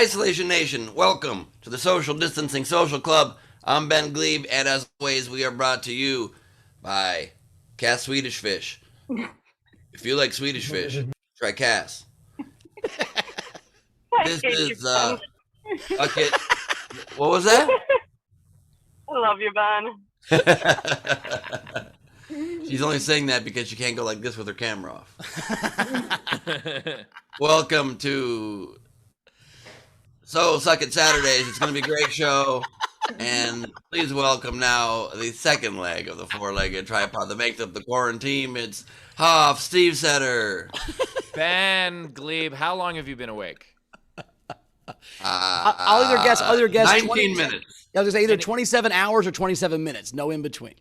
Isolation Nation, welcome to the Social Distancing Social Club. I'm Ben Gleib, and as always, we are brought to you by Cass Swedish Fish. If you like Swedish fish, try Cass. This is Bucket. What was that? I love you, Ben. She's only saying that because she can't go like this with her camera off. Welcome to Suck It Saturdays. It's going to be a great show. And please welcome now the second leg of the four-legged tripod that makes up the quarantine. It's Hofstetter. Ben Gleib, how long have you been awake? I'll either guess 19 minutes. I was gonna say either 27 hours or 27 minutes, no in between.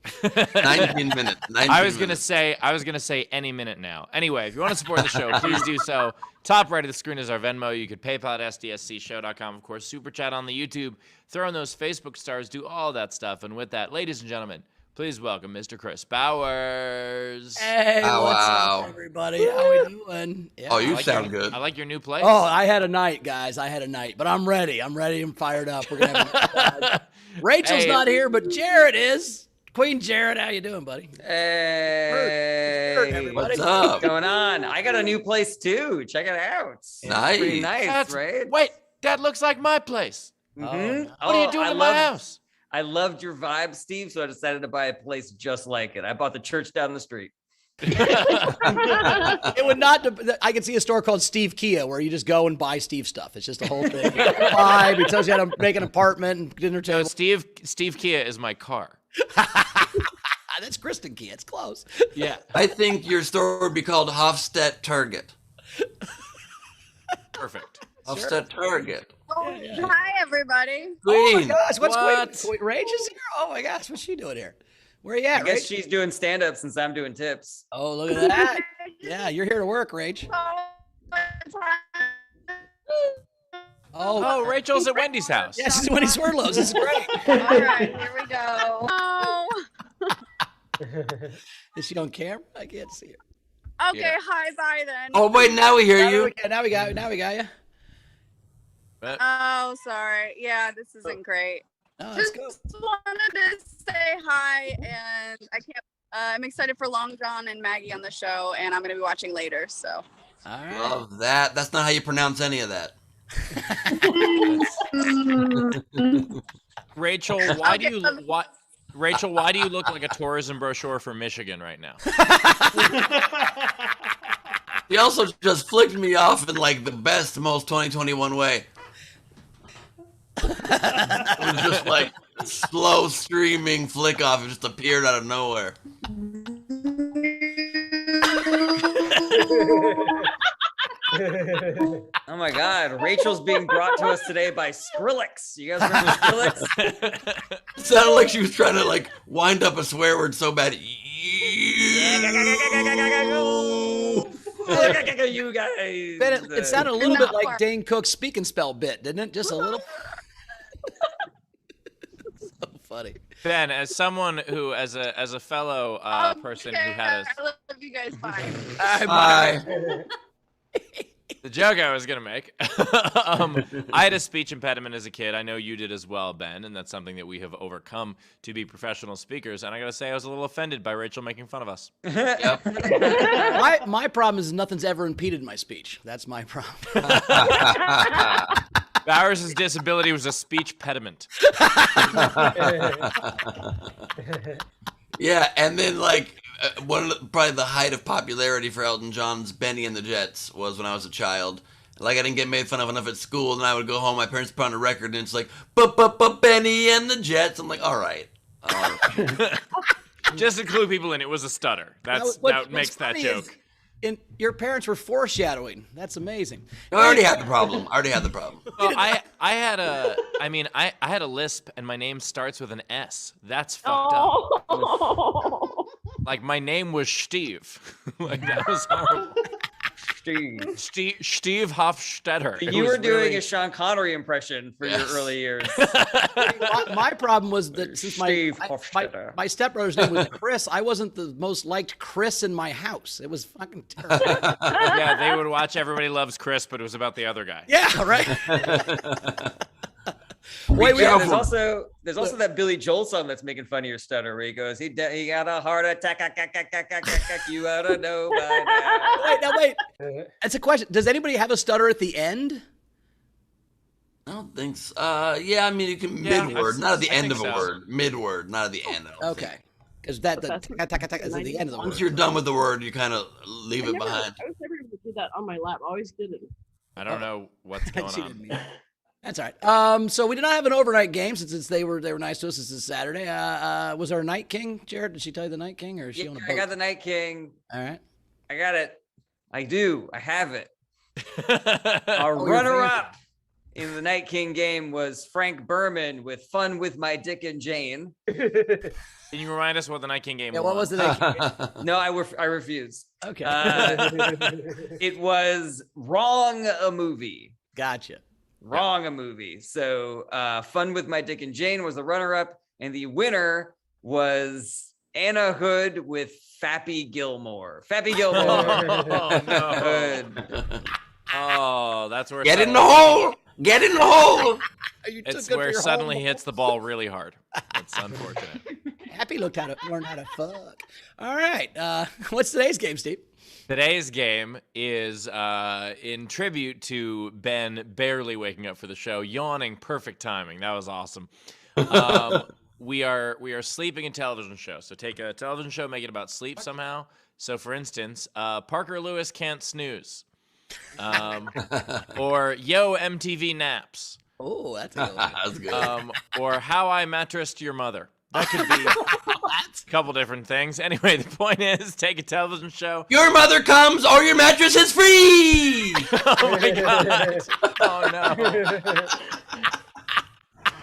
19 minutes. I was gonna say any minute now. Anyway, if you want to support the show, please do so. Top right of the screen is our Venmo. You could PayPal at sdscshow.com, of course. Super chat on the YouTube. Throw in those Facebook stars. Do all that stuff. And with that, ladies and gentlemen, please welcome Mr. Chris Bowers. Hey, what's up, everybody? How we doing? Yeah. Oh, you sound good. I like your new place. Oh, I had a night, guys. But I'm ready. I'm fired up. We're gonna have Rachel's not here, but Jared is. Queen Jared, how you doing, buddy? Hey, everybody. What's up? What's going on? I got a new place too. Check it out. Nice. Pretty nice, right? Wait, that looks like my place. Mm-hmm. What are you doing in my house? I loved your vibe, Steve, so I decided to buy a place just like it. I bought the church down the street. It would not. I could see a store called Steve Kia where you just go and buy Steve stuff. It's just a whole thing. Vibe. It tells you how to make an apartment and dinner No, table. Steve Kia is my car. That's Kristen Kia. It's close. Yeah. I think your store would be called Hofstetter Target. Perfect. Hofstetter Target. Hi, everybody. Oh my Queen. gosh, what's What? Queen? Rach is here? Oh my gosh, what's she doing here? Where you at, I guess Rach? she's doing stand-up since I'm doing tips. Oh, look at that. Yeah, you're here to work, Rach. Oh, Rachel's at Wendy's house. Yeah, she's at Wendy Swirlos. This is great. All right, here we go. Oh. Is she on camera? I can't see her. Okay, Yeah. hi, bye then. Oh, wait, now we hear you. Now we got you. Oh, sorry. Yeah, this isn't great. Oh, Just let's go. wanted to say hi, and I'm excited for Long John and Maggie on the show, and I'm going to be watching later. So. All right. Love that. That's not how you pronounce any of that. Rachel, why do you look like a tourism brochure for Michigan right now? He also just flicked me off in like the best, most 2021 way. It was just like slow streaming flick off. It just appeared out of nowhere. Oh my God, Rachel's being brought to us today by Skrillex. You guys remember Skrillex? It sounded like she was trying to like wind up a swear word so bad. You guys. Ben, it sounded a little bit like Dane Cook's speak and spell bit, didn't it? Just a little. So funny. Ben, as someone who, as a fellow person who had I love you guys. Bye. Bye. the joke I was gonna make, I had a speech impediment as a kid. I know you did as well, Ben, and that's something that we have overcome to be professional speakers. And I gotta say, I was a little offended by Rachel making fun of us. Yep. My problem is nothing's ever impeded my speech. That's my problem. Bowers' disability was a speech pediment. Yeah, and then like probably the height of popularity for Elton John's Benny and the Jets was when I was a child. Like I didn't get made fun of enough at school, and I would go home. My parents put on a record, and it's like, Benny and the Jets. I'm like, all right. Just to clue people in, it was a stutter. That makes that joke. And your parents were foreshadowing. That's amazing. I already had the problem. Well, I had a lisp, and my name starts with an S. That's fucked up. Like my name was Steve. Like that was horrible. Steve Hofstetter. You were doing a Sean Connery impression for your early years. My problem was that since Steve Hofstetter. my stepbrother's name was Chris, I wasn't the most liked Chris in my house. It was fucking terrible. Yeah, they would watch Everybody Loves Chris, but it was about the other guy. Yeah, right. Wait, there's also that Billy Joel song that's making fun of your stutter, where he goes, he got a heart attack, you ought to know by now. Wait. That's a question. Does anybody have a stutter at the end? I don't think so. Yeah, I mean, you can mid-word, not at the end of a word. Mid-word, not at the end. Okay. Because that is at the end of the word. Once you're done with the word, you kind of leave it behind. I was never able to do that on my lap. I always did it. I don't know what's going on. That's all right. So we did not have an overnight game since they were nice to us. This is Saturday. Was our Night King, Jared? Did she tell you the Night King, or is she on a boat? I got the Night King. All right. I got it. I do. I have it. Our runner-up in the Night King game was Frank Berman with Fun with My Dick and Jane. Can you remind us what the Night King game was? Yeah, what was the Night King? No, I refuse. Okay. It was Wrong a Movie. Gotcha. Wrong a movie. So Fun with My Dick and Jane was the runner-up, and the winner was Anna Hood with Fappy Gilmore. Fappy Gilmore. Oh, no. Hood. Oh, that's where Get in the hole. Get in the hole. It's where suddenly he hits the ball really hard. It's unfortunate. Happy learned how to fuck. All right. What's today's game, Steve? Today's game is in tribute to Ben barely waking up for the show, yawning, perfect timing. That was awesome. We are sleeping in television show. So take a television show, make it about sleep somehow. So for instance, Parker Lewis Can't Snooze. Or Yo MTV Naps. Oh, that's a good one. That's good. Or How I Mattressed Your Mother. That could be a couple different things. Anyway, the point is, take a television show. Your mother comes or your mattress is free. Oh my God. Oh no.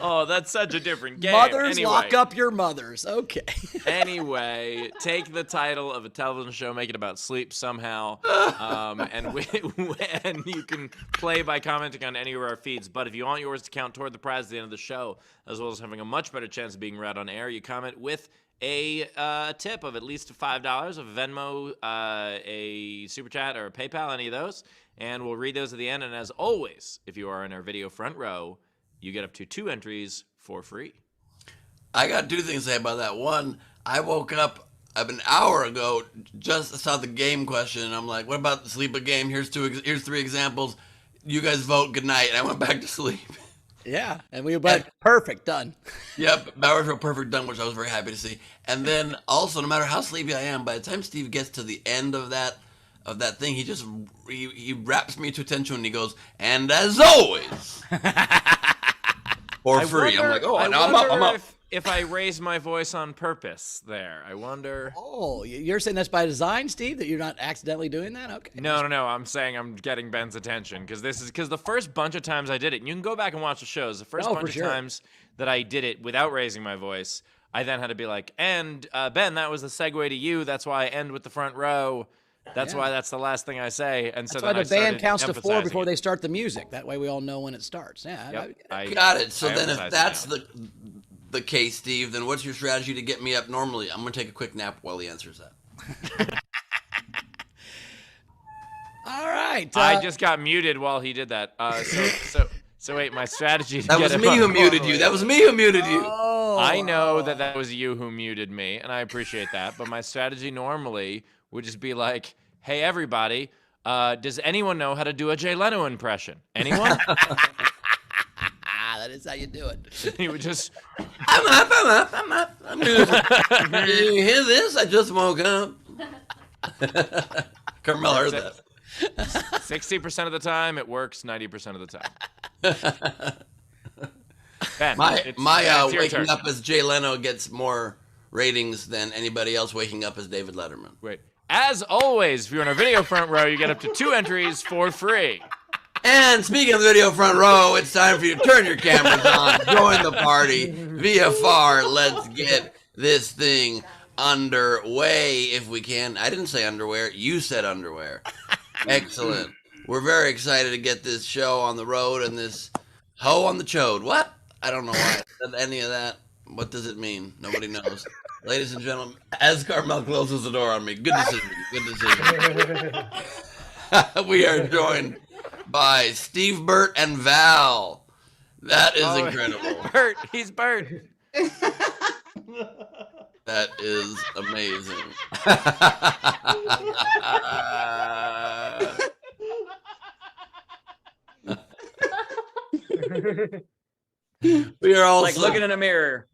Oh, that's such a different game. Mothers, anyway, lock up your mothers. Okay. Anyway, take the title of a television show, make it about sleep somehow, and you can play by commenting on any of our feeds. But if you want yours to count toward the prize at the end of the show, as well as having a much better chance of being read on air, you comment with a tip of at least $5, a Venmo, a Super Chat, or a PayPal, any of those, and we'll read those at the end. And as always, if you are in our video front row, you get up to 2 entries for free. I got 2 things to say about that. One, I woke up an hour ago, just saw the game question, and I'm like, what about the sleep game? Here's 3 examples. You guys vote. Good night. And I went back to sleep. Yeah, and we were perfect, done. Yep, Bowers were perfect done, which I was very happy to see. And then also, no matter how sleepy I am, by the time Steve gets to the end of that thing, he wraps me to attention and he goes, and as always, for free. I'm like, I'm up. If I raise my voice on purpose there, I wonder. Oh, you're saying that's by design, Steve, that you're not accidentally doing that? Okay. No. I'm saying I'm getting Ben's attention because the first bunch of times I did it, and you can go back and watch the shows. The first bunch of times that I did it without raising my voice, I then had to be like, and Ben, that was the segue to you. That's why I end with the front row. That's why that's the last thing I say. And so that's why the band counts to 4 before it. they start the music. That way we all know when it starts. Yeah. Yep. I got it. So then if that's the case, Steve, then what's your strategy to get me up normally? I'm going to take a quick nap while he answers that. All right. I just got muted while he did that. So wait, my strategy. That was me who muted you. That was me who muted you. Oh. I know that was you who muted me, and I appreciate that. But my strategy normally would just be like, hey, everybody, does anyone know how to do a Jay Leno impression? Anyone? That is how you do it. He would just... I'm up. You hear this? I just woke up. Carmel heard that. 60% of the time, it works 90% of the time. Ben, my waking up as Jay Leno gets more ratings than anybody else waking up as David Letterman. Wait. As always, if you're in our video front row, you get up to 2 entries for free. And speaking of the video front row, it's time for you to turn your cameras on, join the party, VFR. Let's get this thing underway if we can. I didn't say underwear. You said underwear. Excellent. We're very excited to get this show on the road and this hoe on the chode. What? I don't know why I said any of that. What does it mean? Nobody knows. Ladies and gentlemen, as Carmel closes the door on me, good decision. Good decision. We are joined by Steve, Burt, and Val. That is incredible. Bert, he's Bert. That is amazing. We are all Like looking in a mirror.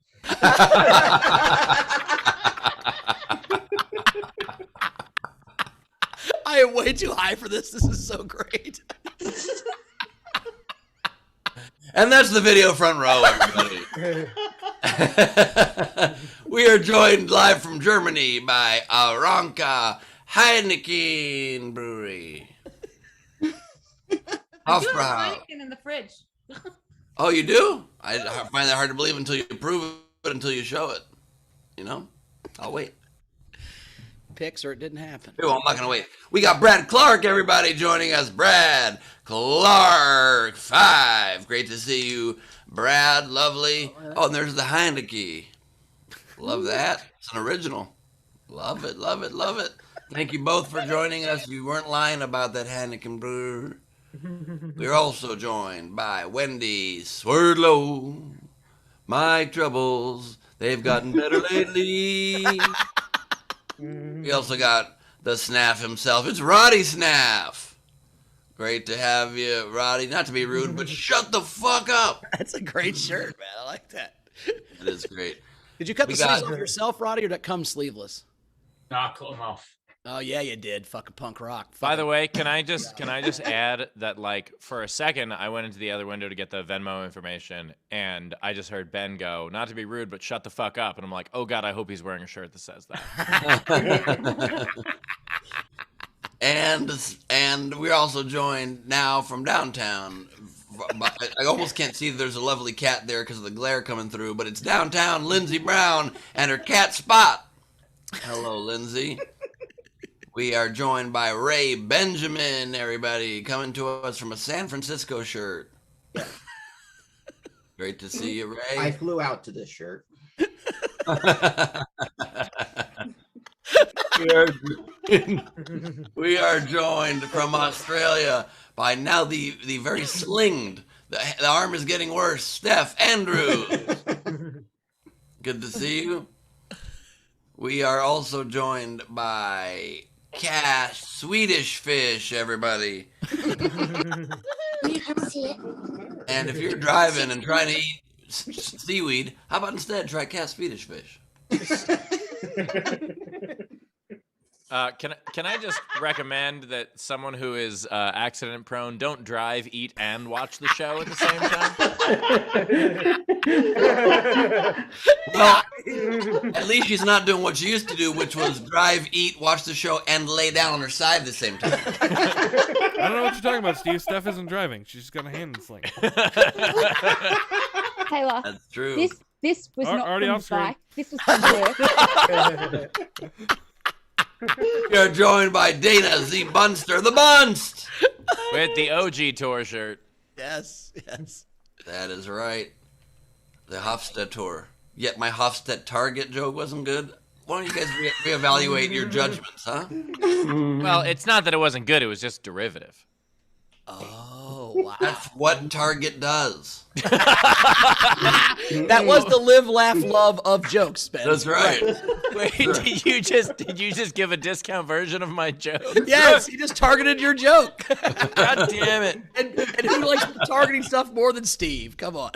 I am way too high for this. This is so great. And that's the video front row, everybody. We are joined live from Germany by Aranka Heineken Brewery. I do have Hofbrau. Heineken in the fridge. Oh, you do? I find that hard to believe until you prove it, until you show it. You know? I'll wait. Picks or it didn't happen. Oh, I'm not going to wait. We got Brad Clark, everybody, joining us. Brad Clark, 5. Great to see you, Brad. Lovely. Oh, and there's the Heineke. Love that. It's an original. Love it, love it, love it. Thank you both for joining us. You weren't lying about that Heineken brewer. We're also joined by Wendy Swerdlow. My troubles, they've gotten better lately. We also got the Snaff himself. It's Roddy Snaff. Great to have you, Roddy. Not to be rude, but shut the fuck up. That's a great shirt, man. I like that. It is great. Did you cut We the sleeves got- off yourself, Roddy, or did it come sleeveless? Nah, cut them off. Oh yeah, you did. Fucking punk rock. By the way, can I just add that, like, for a second I went into the other window to get the Venmo information, and I just heard Ben go, not to be rude, but shut the fuck up, and I'm like, oh god, I hope he's wearing a shirt that says that. And we're also joined now from downtown. I almost can't see that there's a lovely cat there because of the glare coming through, but it's downtown Lindsay Brown and her cat Spot. Hello, Lindsay. We are joined by Ray Benjamin, everybody, coming to us from a San Francisco shirt. Great to see you, Ray. I flew out to this shirt. We are joined from Australia by now the very slinged. The arm is getting worse. Steph Andrews. Good to see you. We are also joined by Cash Swedish Fish, everybody. And if you're driving and trying to eat seaweed, how about instead try Cash Swedish Fish? Can I just recommend that someone who is accident prone don't drive, eat, and watch the show at the same time? Well, at least she's not doing what she used to do, which was drive, eat, watch the show, and lay down on her side at the same time. I don't know what you're talking about, Steve. Steph isn't driving. She's just got a hand in the sling. Taylor, That's true. this was not Already from off screen. bike. This was from work. We are joined by Dana Z. Bunster, the Bunst. With the OG tour shirt. Yes, yes. That is right. The Hofstetter tour. Yet my Hofstetter Target joke wasn't good. Why don't you guys reevaluate your judgments, huh? Well, it's not that it wasn't good, it was just derivative. Oh wow. That's what Target does. That was the live, laugh, love of jokes, Spence. That's right. Wait, did you just give a discount version of my joke? Yes, he just targeted your joke. God damn it. And who likes targeting stuff more than Steve? Come on.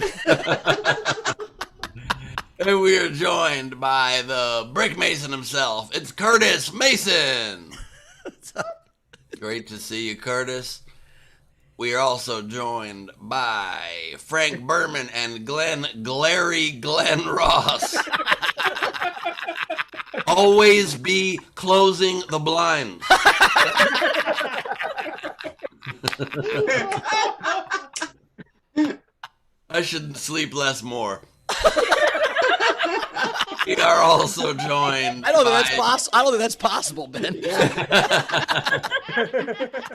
And we are joined by the Brick Mason himself. It's Curtis Mason. What's up? Great to see you, Curtis. We are also joined by Frank Berman and Glenn Ross. Always be closing the blinds. I should sleep less more. We are also joined. I don't think that's possible. I don't think that's possible, Ben.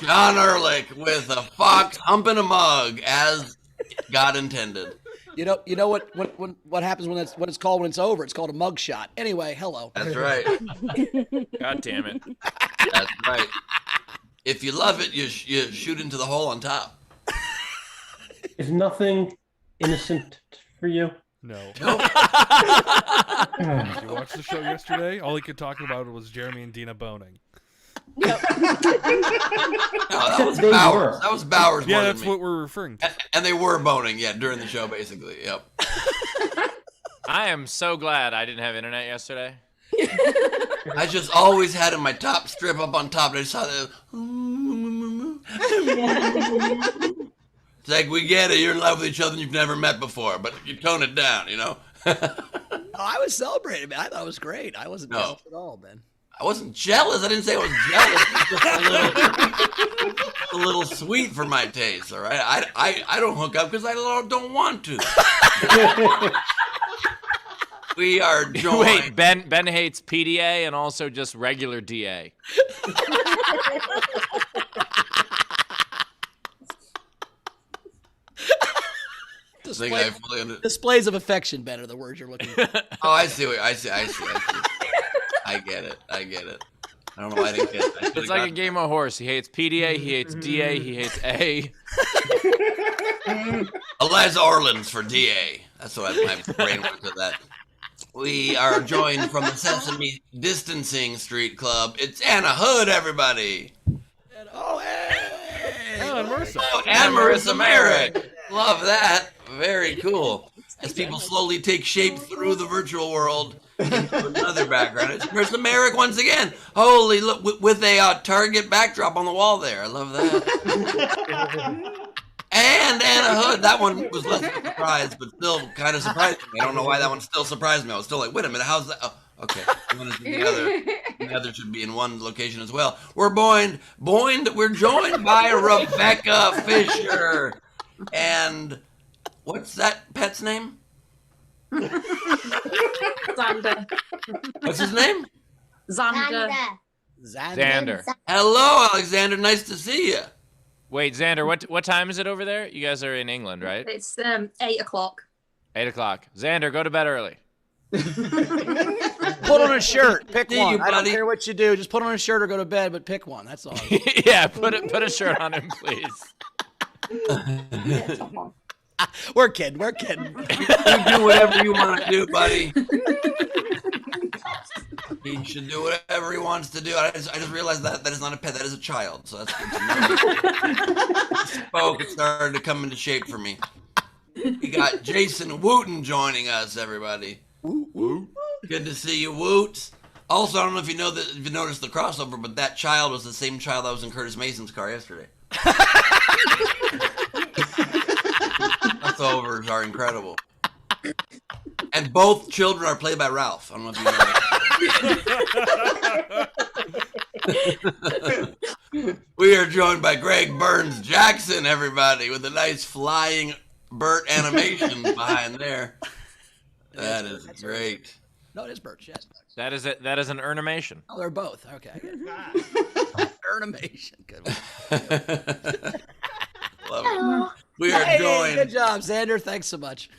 John Ehrlich with a fox humping a mug as God intended. You know what happens when it's called when it's over? It's called a mug shot. Anyway, hello. That's right. God damn it. That's right. If you love it, you shoot into the hole on top. Is nothing innocent for you? No. Did you watch the show yesterday? All he could talk about was Jeremy and Dina boning. No, that was Bowers. That was Bowers. Yeah, more that's than me. what we're referring to. And they were boning, during the show, basically. Yep. I am so glad I didn't have internet yesterday. I just always had in my top strip up on top, and I just saw that. It's like, we get it. You're in love with each other and you've never met before, but you tone it down, I was celebrating, man. I thought it was great. I wasn't jealous at all, Ben. I wasn't jealous. I didn't say I was jealous. It's just a little sweet for my taste, all right? I don't hook up because I don't want to. We are joined. Wait, Ben hates PDA and also just regular DA. Displays of affection, Ben, are the words you're looking for. Oh, I see. I see. I get it. I don't know why I didn't get it. It's like a game of horse. He hates PDA, he hates DA, he hates A. Eliza Orleans for DA. That's what my brain went to that. We are joined from the Sesame Distancing Street Club. It's Anna Hood, everybody. Oh, hey. And Marissa. Oh, and Marissa Merrick. Love that. Very cool. As people slowly take shape through the virtual world into another background. It's Marissa Merrick once again. Holy, look, with a Target backdrop on the wall there. I love that. And Anna Hood. That one was less of a surprise, but still kind of surprised me. I don't know why that one still surprised me. I was still like, wait a minute, how's that? Oh, okay. One is in the other. The other should be in one location as well. We're joined by Rebecca Fisher. And what's that pet's name? Xander. What's his name? Xander. Xander. Hello, Alexander. Nice to see you. Wait, Xander, what time is it over there? You guys are in England, right? It's 8 o'clock. 8 o'clock. Xander, go to bed early. Put on a shirt. Pick See one. you, I don't buddy. care what you do. Just put on a shirt or go to bed, but pick one. That's all. Yeah, put a shirt on him, please. We're kidding. We're kidding. You do whatever you want to do, buddy. He should do whatever he wants to do. I just realized that is not a pet. That is a child. So that's good to know. Spoke. It started to come into shape for me. We got Jason Wooten joining us, everybody. Woot. Good to see you, Woot. Also, I don't know if you noticed the crossover, but that child was the same child that was in Curtis Mason's car yesterday. Crossovers are incredible. And both children are played by Ralph. I don't know if you know that. We are joined by Greg Burns Jackson, everybody, with a nice flying Bert animation behind there. That is great. No, it is Birch, yes. That is it. That is an earnimation. Oh, they're both. Okay. Earnimation. Good one. Love it. We are joined. Good job, Xander. Thanks so much.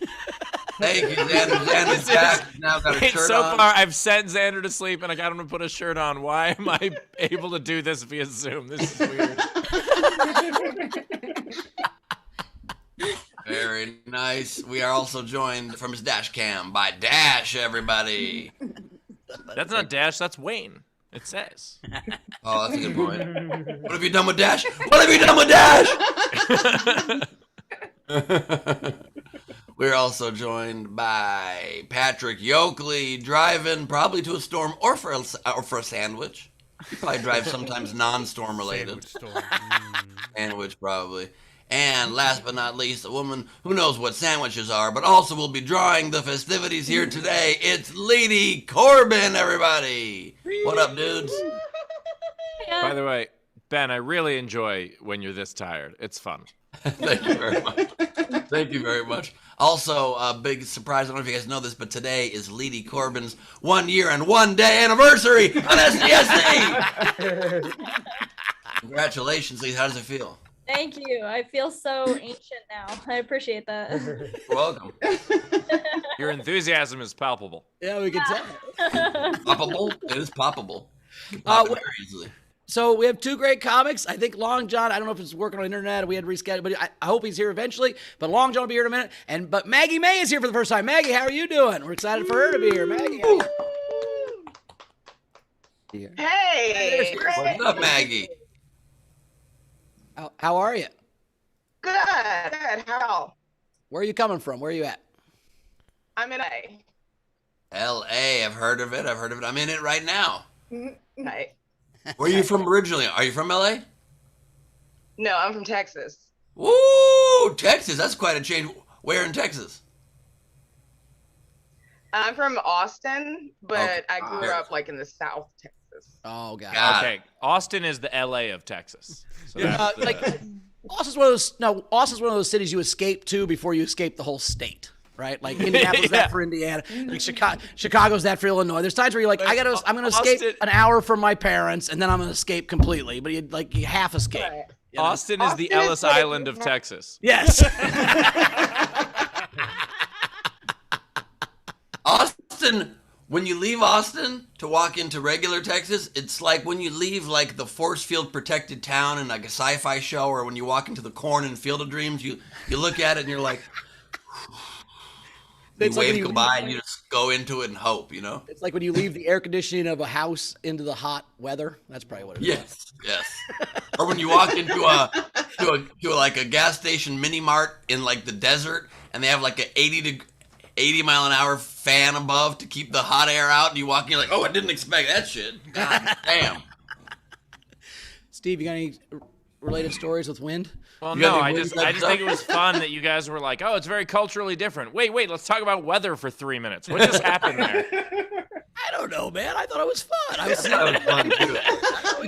Thank you, Xander. Xander's back. Now got a Wait, shirt so on. far, I've sent Xander to sleep and I got him to put a shirt on. Why am I able to do this via Zoom? This is weird. Very nice. We are also joined from his dash cam by Dash, everybody. That's not Dash, that's Wayne. It says. Oh, that's a good point. What have you done with Dash? What have you done with Dash? We're also joined by Patrick Yoakley, driving probably to a storm or for a sandwich. You probably drive sometimes non-storm related. Sandwich probably. And last but not least, a woman who knows what sandwiches are, but also will be drawing the festivities here today. It's Lady Corbin, everybody. What up, dudes? By the way, Ben, I really enjoy when you're this tired. It's fun. Thank you very much. Thank you very much. Also, a big surprise. I don't know if you guys know this, but today is Leedy Corbin's 1 year and 1 day anniversary on SDSC. Congratulations, Lee. How does it feel? Thank you. I feel so ancient now. I appreciate that. You're welcome. Your enthusiasm is palpable. Yeah, we can tell. Poppable? It is poppable. Pop it very easily. So we have two great comics. I think Long John, I don't know if it's working on the internet. We had to reschedule, but I hope he's here eventually. But Long John will be here in a minute. But Maggie Maye is here for the first time. Maggie, how are you doing? We're excited for her to be here. Maggie, how are you? Hey. What's up, Maggie? How are you? Good. How? Where are you coming from? Where are you at? I'm in A. L.A. I've heard of it. I'm in it right now. Right. Where are you from originally? Are you from L.A.? No, I'm from Texas. Woo! Texas. That's quite a change. Where in Texas? I'm from Austin, but Okay. I grew up like in the South Texas. Oh, God. Okay, Austin is the LA of Texas. So that's the- Austin's one of those. No, Austin's one of those cities you escape to before you escape the whole state, right? Like Indianapolis, that for Indiana. Like Chicago's that for Illinois. There's times where you're like, I'm gonna escape an hour from my parents, and then I'm gonna escape completely. But you half escape. Right. You know? Austin is the Ellis Island of Texas. Yes. Austin, when you leave Austin to walk into regular Texas, it's like when you leave like the force field protected town in like a sci-fi show, or when you walk into the corn and Field of Dreams, you look at it and you're like, you It's like wave when you goodbye leave- and you just go into it and hope, you know? It's like when you leave the air conditioning of a house into the hot weather. That's probably what it is. Yes. Or when you walk into like a gas station mini mart in like the desert, and they have like a 80 mile an hour fan above to keep the hot air out, and you walk in, you're like, oh, I didn't expect that shit. God damn. Steve, you got any related stories with wind? Well, You got no, any I wins just that think it was fun that you guys were like, oh, it's very culturally different. Wait, let's talk about weather for 3 minutes. What just happened there? I don't know, man. I thought it was fun. I was That was fun too.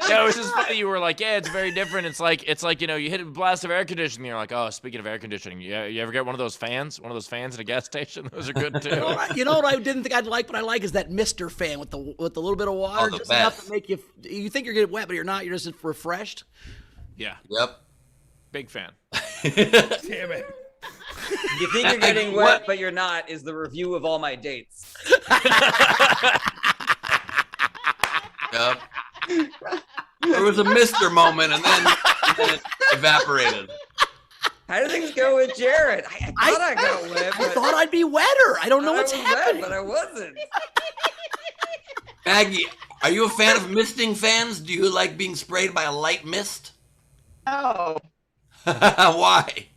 Yeah, it was just funny. You were like, yeah, it's very different. It's like you hit a blast of air conditioning. You're like, oh, speaking of air conditioning, you ever get one of those fans in a gas station? Those are good too. You know what I didn't think I'd like, but I like is that Mister fan with the little bit of water, the just enough best. to make you think you're getting wet, but you're not. You're just refreshed. Yeah, Yep. big fan. Damn it! You think you're getting wet, but you're not, is the review of all my dates. Yep. There was a Mr. moment, and then it evaporated. How do things go with Jared? I thought I got wet, I but thought I'd be wetter. I don't know I what's was happening. wet, but I wasn't. Maggie, are you a fan of misting fans? Do you like being sprayed by a light mist? Oh, Why?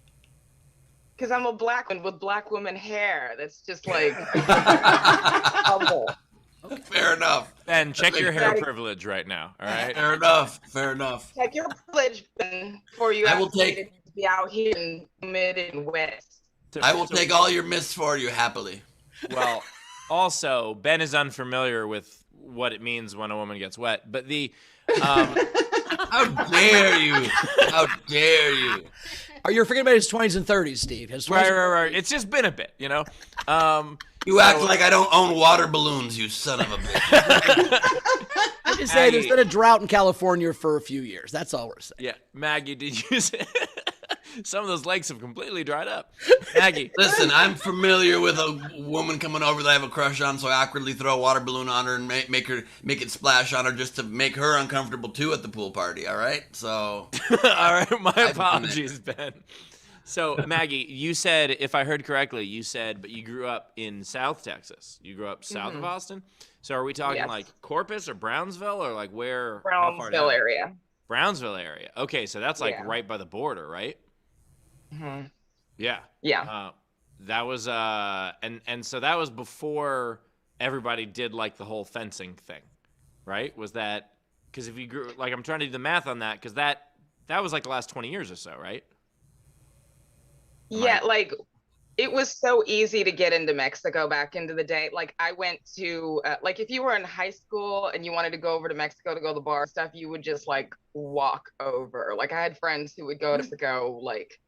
because I'm a black one with black woman hair. That's just like humble. Fair enough. Ben, check your hair Right. privilege right now. All right. Fair enough. Fair enough. Check your privilege Ben, before you I will actually take- be out here and humid and wet. I will take all your mists for you happily. Well, also, Ben is unfamiliar with what it means when a woman gets wet, but the How dare you? How dare you? Are you forgetting about his 20s and 30s, Steve? His 20s right. It's just been a bit, you know. You act like I don't own water balloons, you son of a bitch. I'm just saying, there's Maggie. been a drought in California for a few years. That's all we're saying. Yeah, Maggie, did you say some of those lakes have completely dried up? Maggie, Listen, I'm familiar with a woman coming over that I have a crush on, so I awkwardly throw a water balloon on her and make it splash on her just to make her uncomfortable too at the pool party. All right, so all right, my done it. apologies, Ben. So, Maggie, you said, if I heard correctly, but you grew up in South Texas. You grew up south of Austin. So, are we talking Yes. like Corpus or Brownsville, or like where? how far Brownsville down? area. Brownsville area. Okay, so that's like Yeah. right by the border, right? hmm Yeah. Yeah. That was and so that was before everybody did like the whole fencing thing, right? Was that because if you grew like I'm trying to do the math on that because that was like the last 20 years or so, right? Yeah, like it was so easy to get into Mexico back into the day. Like I went to like if you were in high school and you wanted to go over to Mexico to go to the bar stuff, you would just like walk over. Like I had friends who would go to Mexico like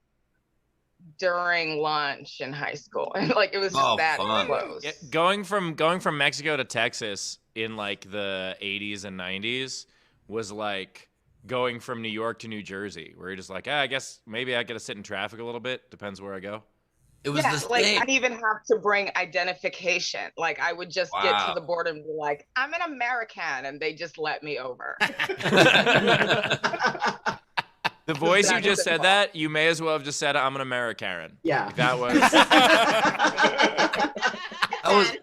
during lunch in high school, and like it was just that close. Yeah, going from Mexico to Texas in like the 80s and 90s was like going from New York to New Jersey, where you're just like, I guess maybe I got to sit in traffic a little bit. Depends where I go. It was the like same. I didn't even have to bring identification. Like I would just get to the border and be like, I'm an American, and they just let me over. The voice you just said that, you may as well have just said, I'm an American. Yeah. Like, that was...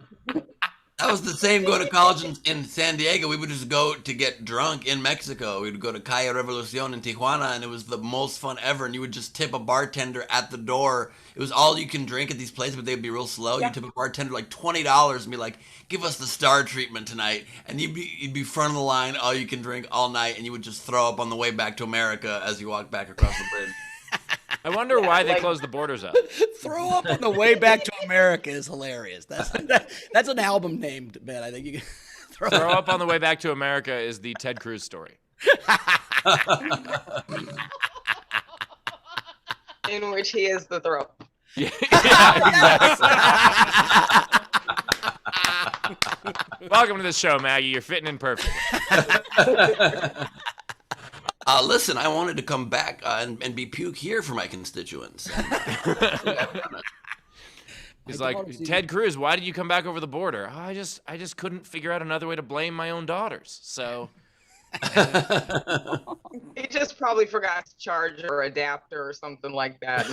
That was the same going to college in San Diego. We would just go to get drunk in Mexico. We'd go to Calle Revolucion in Tijuana, and it was the most fun ever. And you would just tip a bartender at the door. It was all you can drink at these places, but they'd be real slow. You'd tip a bartender like $20 and be like, give us the star treatment tonight. And you'd be front of the line, all you can drink all night, and you would just throw up on the way back to America as you walked back across the bridge. I wonder why they closed the borders up. Throw up on the way back to America is hilarious. That's an album named, man. I think you can throw up on the way back to America is the Ted Cruz story. In which he is the throw up. Yeah, exactly. Welcome to the show, Maggie. You're fitting in perfect. Listen, I wanted to come back and be puke here for my constituents. He's like, Ted Cruz, why did you come back over the border? Oh, I just couldn't figure out another way to blame my own daughters. So he just probably forgot to charge or adapter or something like that.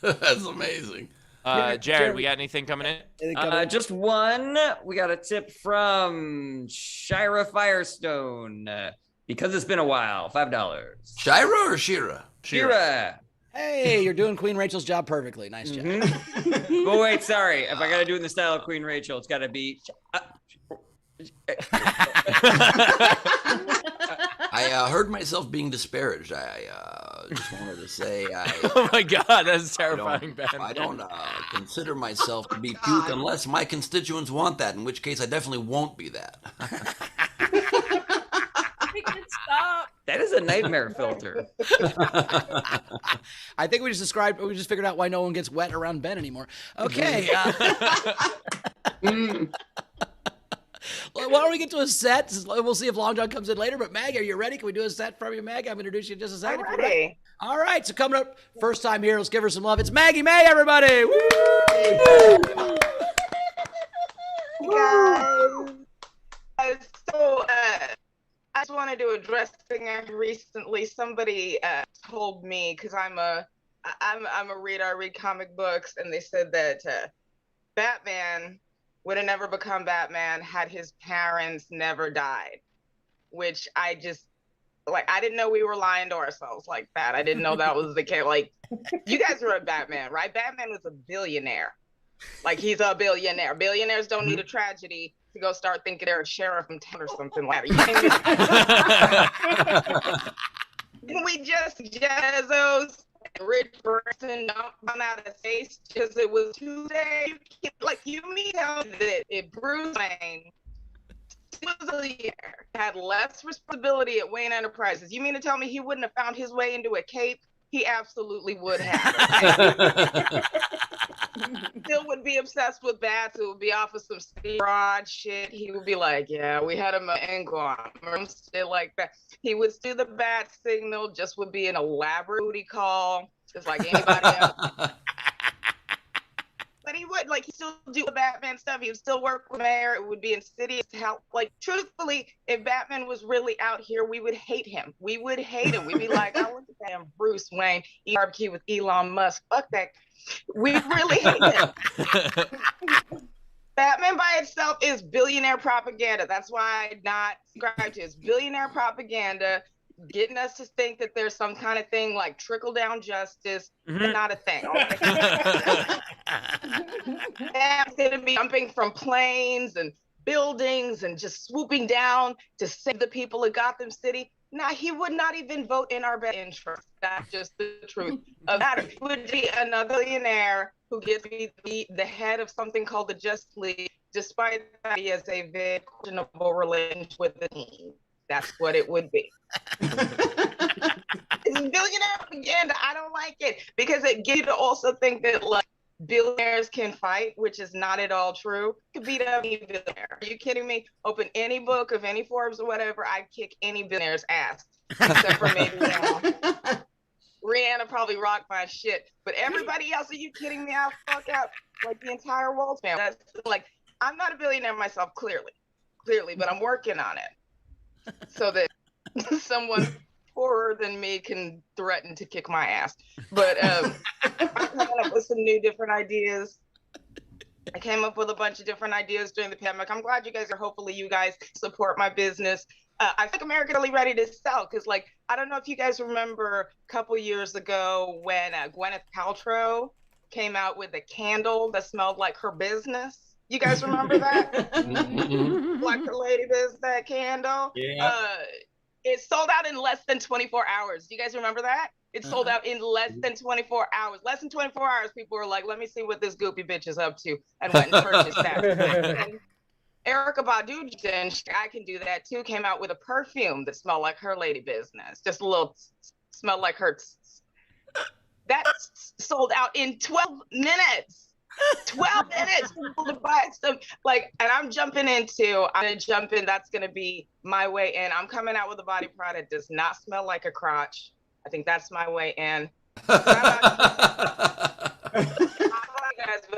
That's amazing. Jared, we got anything coming in? Just one. We got a tip from Shira Firestone. Because it's been a while, $5. Shira or Shira? Shira. Hey, you're doing Queen Rachel's job perfectly. Nice job. Oh, wait, sorry. If I got to do it in the style of Queen Rachel, it's got to be... I heard myself being disparaged. I just wanted to say oh my God, that's terrifying, Ben. I don't consider myself to be puke unless my constituents want that, in which case I definitely won't be that. Stop. That is a nightmare filter. I think we just figured out why no one gets wet around Ben anymore. Okay. Why don't we get to a set? We'll see if Long John comes in later. But Maggie, are you ready? Can we do a set from you, Maggie? I'm going to introduce you in just a second. I'm ready. All right. So coming up, first time here. Let's give her some love. It's Maggie Maye, everybody. Woo! Guys, so I just wanted to address something I recently. Somebody told me, because I'm a reader. I read comic books, and they said that Batman would have never become Batman had his parents never died, which I just, like, I didn't know we were lying to ourselves like that. I didn't know that was the case. Like, you guys read Batman, right? Batman was a billionaire. Like, he's a billionaire. Billionaires don't need a tragedy to go start thinking they're a sheriff in town or something like that. We just jazzos. Rich person don't out of face because it was Tuesday. Like, you mean tell me that if Bruce Wayne was a year, had less responsibility at Wayne Enterprises, you mean to tell me he wouldn't have found his way into a cape? He absolutely would have. Still would be obsessed with bats. It would be off of some broad shit. He would be like, yeah, we had him in Guam or shit like that. He would do the bat signal, just would be an elaborate booty call, just like anybody else. But he would, like, he still do the Batman stuff. He would still work with Mayor. It would be insidious help. Like, truthfully, if Batman was really out here, we would hate him. We would hate him. We'd be like, oh, look at that Bruce Wayne, barbecue with Elon Musk. Fuck that. We really hate him. Batman by itself is billionaire propaganda. That's why I not subscribe to it. It's billionaire propaganda, getting us to think that there's some kind of thing like trickle-down justice, and not a thing. Batman's going to be jumping from planes and buildings and just swooping down to save the people of Gotham City. Nah, he would not even vote in our best interest. That's just the truth of that. He would be another billionaire who gets to be the head of something called the Justice League, despite that he has a very questionable relationship with the team. That's what it would be. It's billionaire propaganda. I don't like it because it gives you to also think that like billionaires can fight, which is not at all true. Could beat up any billionaire. Are you kidding me? Open any book of any Forbes or whatever, I'd kick any billionaire's ass. Except for maybe Rihanna probably rocked my shit. But everybody else, are you kidding me? I'll fuck out like the entire Waltz family. That's like, I'm not a billionaire myself, clearly, but I'm working on it. So that someone poorer than me can threaten to kick my ass. But I'm coming up with some new different ideas. I came up with a bunch of different ideas during the pandemic. I'm glad you guys are, hopefully you guys support my business. I think America's really ready to sell because like, I don't know if you guys remember a couple years ago when Gwyneth Paltrow came out with a candle that smelled like her business. You guys remember that? Like her lady business, that candle? Yeah. It sold out in less than 24 hours. Do you guys remember that? It sold out in less than 24 hours. Less than 24 hours, people were like, let me see what this goopy bitch is up to, and went and purchased that. And Erykah Badu, and I can do that too, came out with a perfume that smelled like her lady business. Just a little smelled like her. That sold out in 12 minutes. 12 minutes to buy some, like, and I'm gonna jump in. That's gonna be my way in. I'm coming out with a body product that does not smell like a crotch. I think that's my way in. But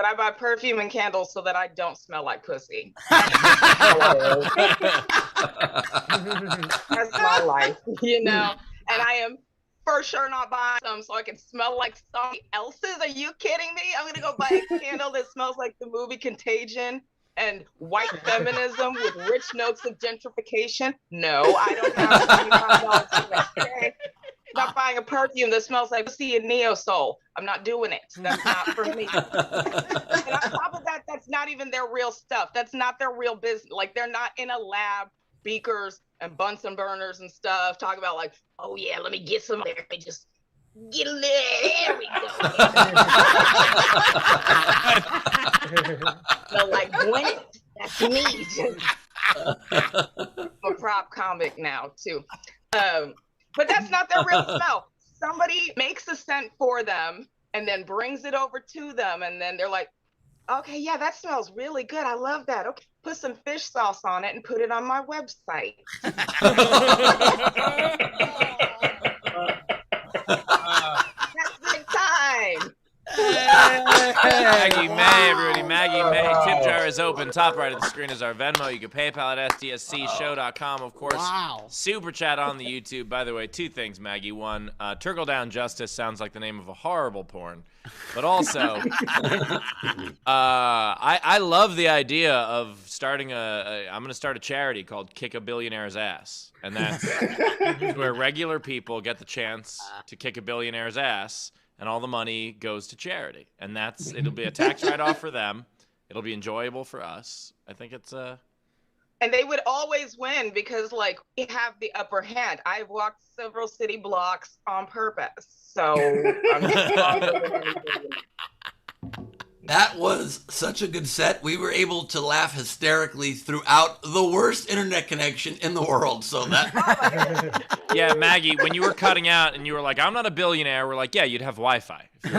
I buy perfume and candles so that I don't smell like pussy. That's my life, you know. And I am for sure not buying some so I can smell like somebody else's. Are you kidding me? I'm gonna go buy a candle that smells like the movie Contagion and white feminism with rich notes of gentrification. No, I don't have $25 for that. Okay? I'm not buying a perfume that smells like pussy and neo soul. I'm not doing it. That's not for me. And on top of that, that's not even their real stuff. That's not their real business. Like, they're not in a lab, beakers and Bunsen burners and stuff, talk about like, oh yeah, let me get some there. Let me just get a little, there we go. So like, Gwyneth, that's me. I'm a prop comic now too. But that's not their real smell. Somebody makes a scent for them and then brings it over to them, and then they're like, okay, yeah, that smells really good. I love that. Okay, put some fish sauce on it and put it on my website. That's the time. Maggie Maye, everybody. Maggie Maye. Tip jar is open. Top right of the screen is our Venmo. You can PayPal at sdscshow.com, of course. Wow. Super chat on the YouTube. By the way, two things, Maggie. One, Turtle Down Justice sounds like the name of a horrible porn. But also, I love the idea of starting I'm going to start a charity called Kick a Billionaire's Ass. And that's where regular people get the chance to kick a billionaire's ass, and all the money goes to charity. And it'll be a tax write-off for them. It'll be enjoyable for us. I think it's And they would always win because, like, we have the upper hand. I've walked several city blocks on purpose. So I'm That was such a good set. We were able to laugh hysterically throughout the worst internet connection in the world. So that. Yeah, Maggie, when you were cutting out and you were like, I'm not a billionaire, we're like, yeah, you'd have Wi-Fi. It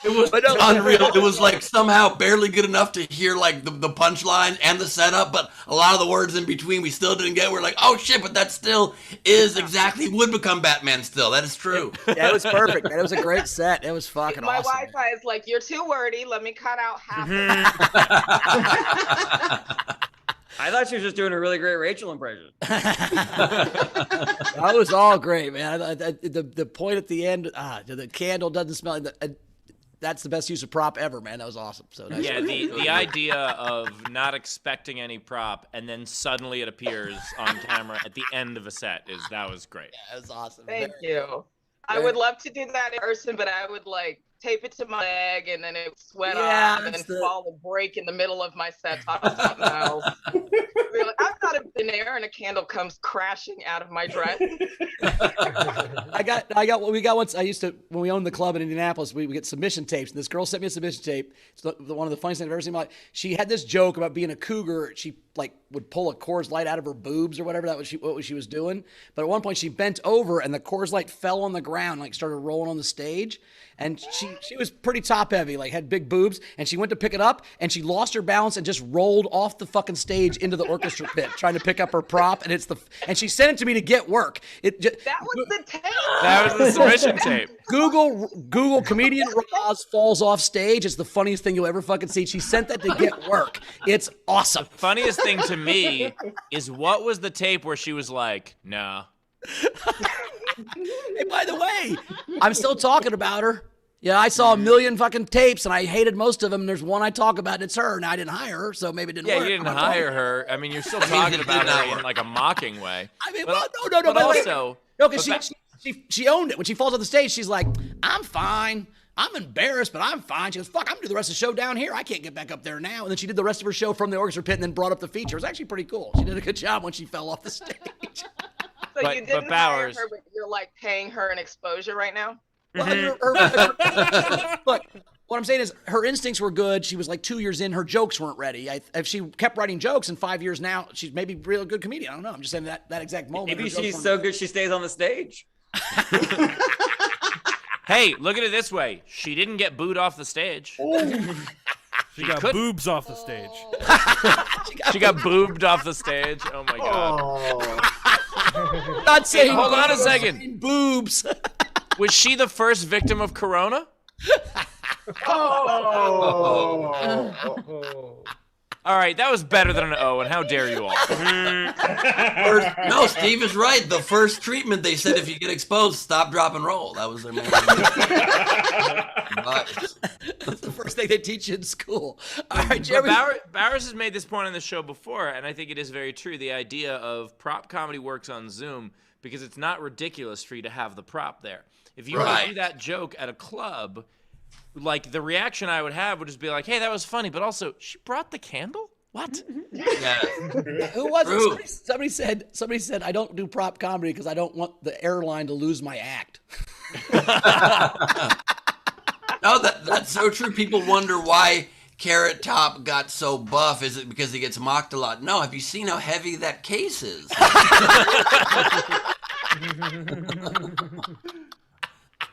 was unreal. It was like somehow barely good enough to hear like the punchline and the setup, but a lot of the words in between we still didn't get. We're like, oh shit, but that still is exactly would become Batman still. That is true. Yeah, it was perfect. It was a great set. It was fucking my awesome. Wi-Fi is like, you're too wordy. Let me cut out half of it. I thought she was just doing a really great Rachel impression. That was all great, man. The point at the end, the candle doesn't smell like that's the best use of prop ever, man. That was awesome. So nice. Yeah, the idea of not expecting any prop and then suddenly it appears on camera at the end of a set that was great. Yeah, that was awesome. Thank you. I would love to do that in person, but I would like tape it to my leg, and then it would sweat Yeah, off and that's then fall and break in the middle of my set. So I was like, no. Really, I've not been there, and a candle comes crashing out of my dress. we got once. I used to, when we owned the club in Indianapolis, we would get submission tapes. And this girl sent me a submission tape. It's one of the funniest things I've ever seen in my life. She had this joke about being a cougar. She like would pull a Coors Light out of her boobs or whatever. That was what she was doing. But at one point she bent over and the Coors Light fell on the ground, like started rolling on the stage. And she was pretty top heavy, like had big boobs. And she went to pick it up and she lost her balance and just rolled off the fucking stage into the orchestra pit, trying to pick up her prop. And she sent it to me to get work. That was the tape. That was the submission tape. Google comedian Roz falls off stage. It's the funniest thing you'll ever fucking see. She sent that to get work. It's awesome. The funniest thing to me is what was the tape where she was like, "No." Hey, by the way, I'm still talking about her. Yeah, I saw a million fucking tapes, and I hated most of them. There's one I talk about, and it's her, and I didn't hire her, so maybe it didn't work. Yeah, you didn't hire her. I mean, you're still talking about her in like a mocking way. I mean, but, no. But also, because she owned it. When she falls on the stage, she's like, "I'm fine. I'm embarrassed, but I'm fine." She goes, "Fuck, I'm gonna do the rest of the show down here. I can't get back up there now." And then she did the rest of her show from the orchestra pit, and then brought up the feature. It was actually pretty cool. She did a good job when she fell off the stage. So you didn't hire her, but you're like paying her an exposure right now? Well, look, what I'm saying is her instincts were good. She was like 2 years in. Her jokes weren't ready. If she kept writing jokes in 5 years now, she's maybe a real good comedian. I don't know. I'm just saying that exact moment. Maybe she's so good she stays on the stage. Hey, look at it this way. She didn't get booed off the stage. She got boobs off the stage. She got boobed off the stage. Oh my god. Not saying. Hold on a second. Boobs. Was she the first victim of Corona? All right, that was better than an O, and how dare you all? No, Steve is right. The first treatment, they said if you get exposed, stop, drop, and roll. That was their main advice. That's the first thing they teach you in school. All right, Jeremy. Bowers has made this point on the show before, and I think it is very true. The idea of prop comedy works on Zoom because it's not ridiculous for you to have the prop there. If you were to do that joke at a club, like the reaction I would have would just be like, "Hey, that was funny," but also, she brought the candle? What? Yeah. Who was it? Somebody said, "I don't do prop comedy because I don't want the airline to lose my act." No, that's so true. People wonder why Carrot Top got so buff. Is it because he gets mocked a lot? No, have you seen how heavy that case is?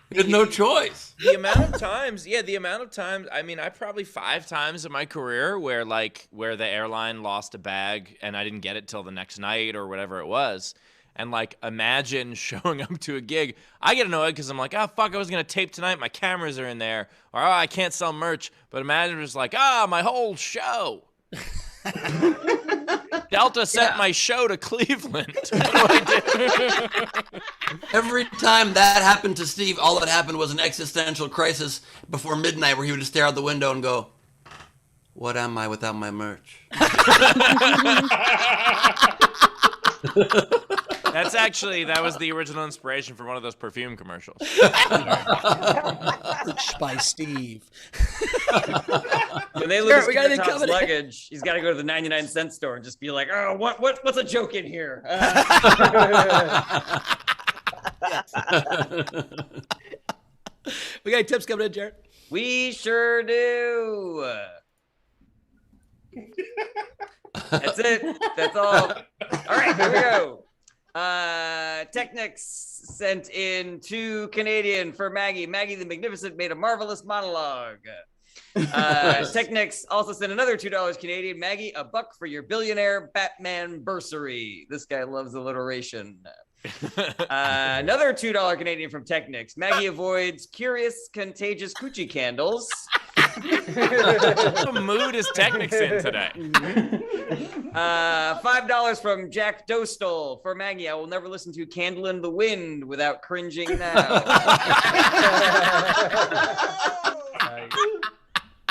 He had no choice. The amount of times, I mean, I probably 5 times in my career where the airline lost a bag and I didn't get it till the next night or whatever it was. And like, imagine showing up to a gig. I get annoyed because I'm like, oh, fuck, I was going to tape tonight. My cameras are in there. Or, oh, I can't sell merch. But imagine just like, my whole show. Delta sent my show to Cleveland. What do I do? Every time that happened to Steve, all that happened was an existential crisis before midnight where he would just stare out the window and go, "What am I without my merch?" That was the original inspiration for one of those perfume commercials. Merch by Steve. When they lose Carrot Top's luggage, he's got to go to the 99-cent store and just be like, "Oh, what's a joke in here?" We got any tips coming in, Jared? We sure do. That's it. That's all. All right, here we go. Technics sent in 2 Canadian for Maggie. Maggie the Magnificent made a marvelous monologue. Technics also sent another $2 Canadian. Maggie, $1 for your billionaire Batman bursary. This guy loves alliteration. Another $2 Canadian from Technics. Maggie avoids curious, contagious coochie candles. What mood is Technics in today? $5 from Jack Dostal for Maggie. I will never listen to Candle in the Wind without cringing now.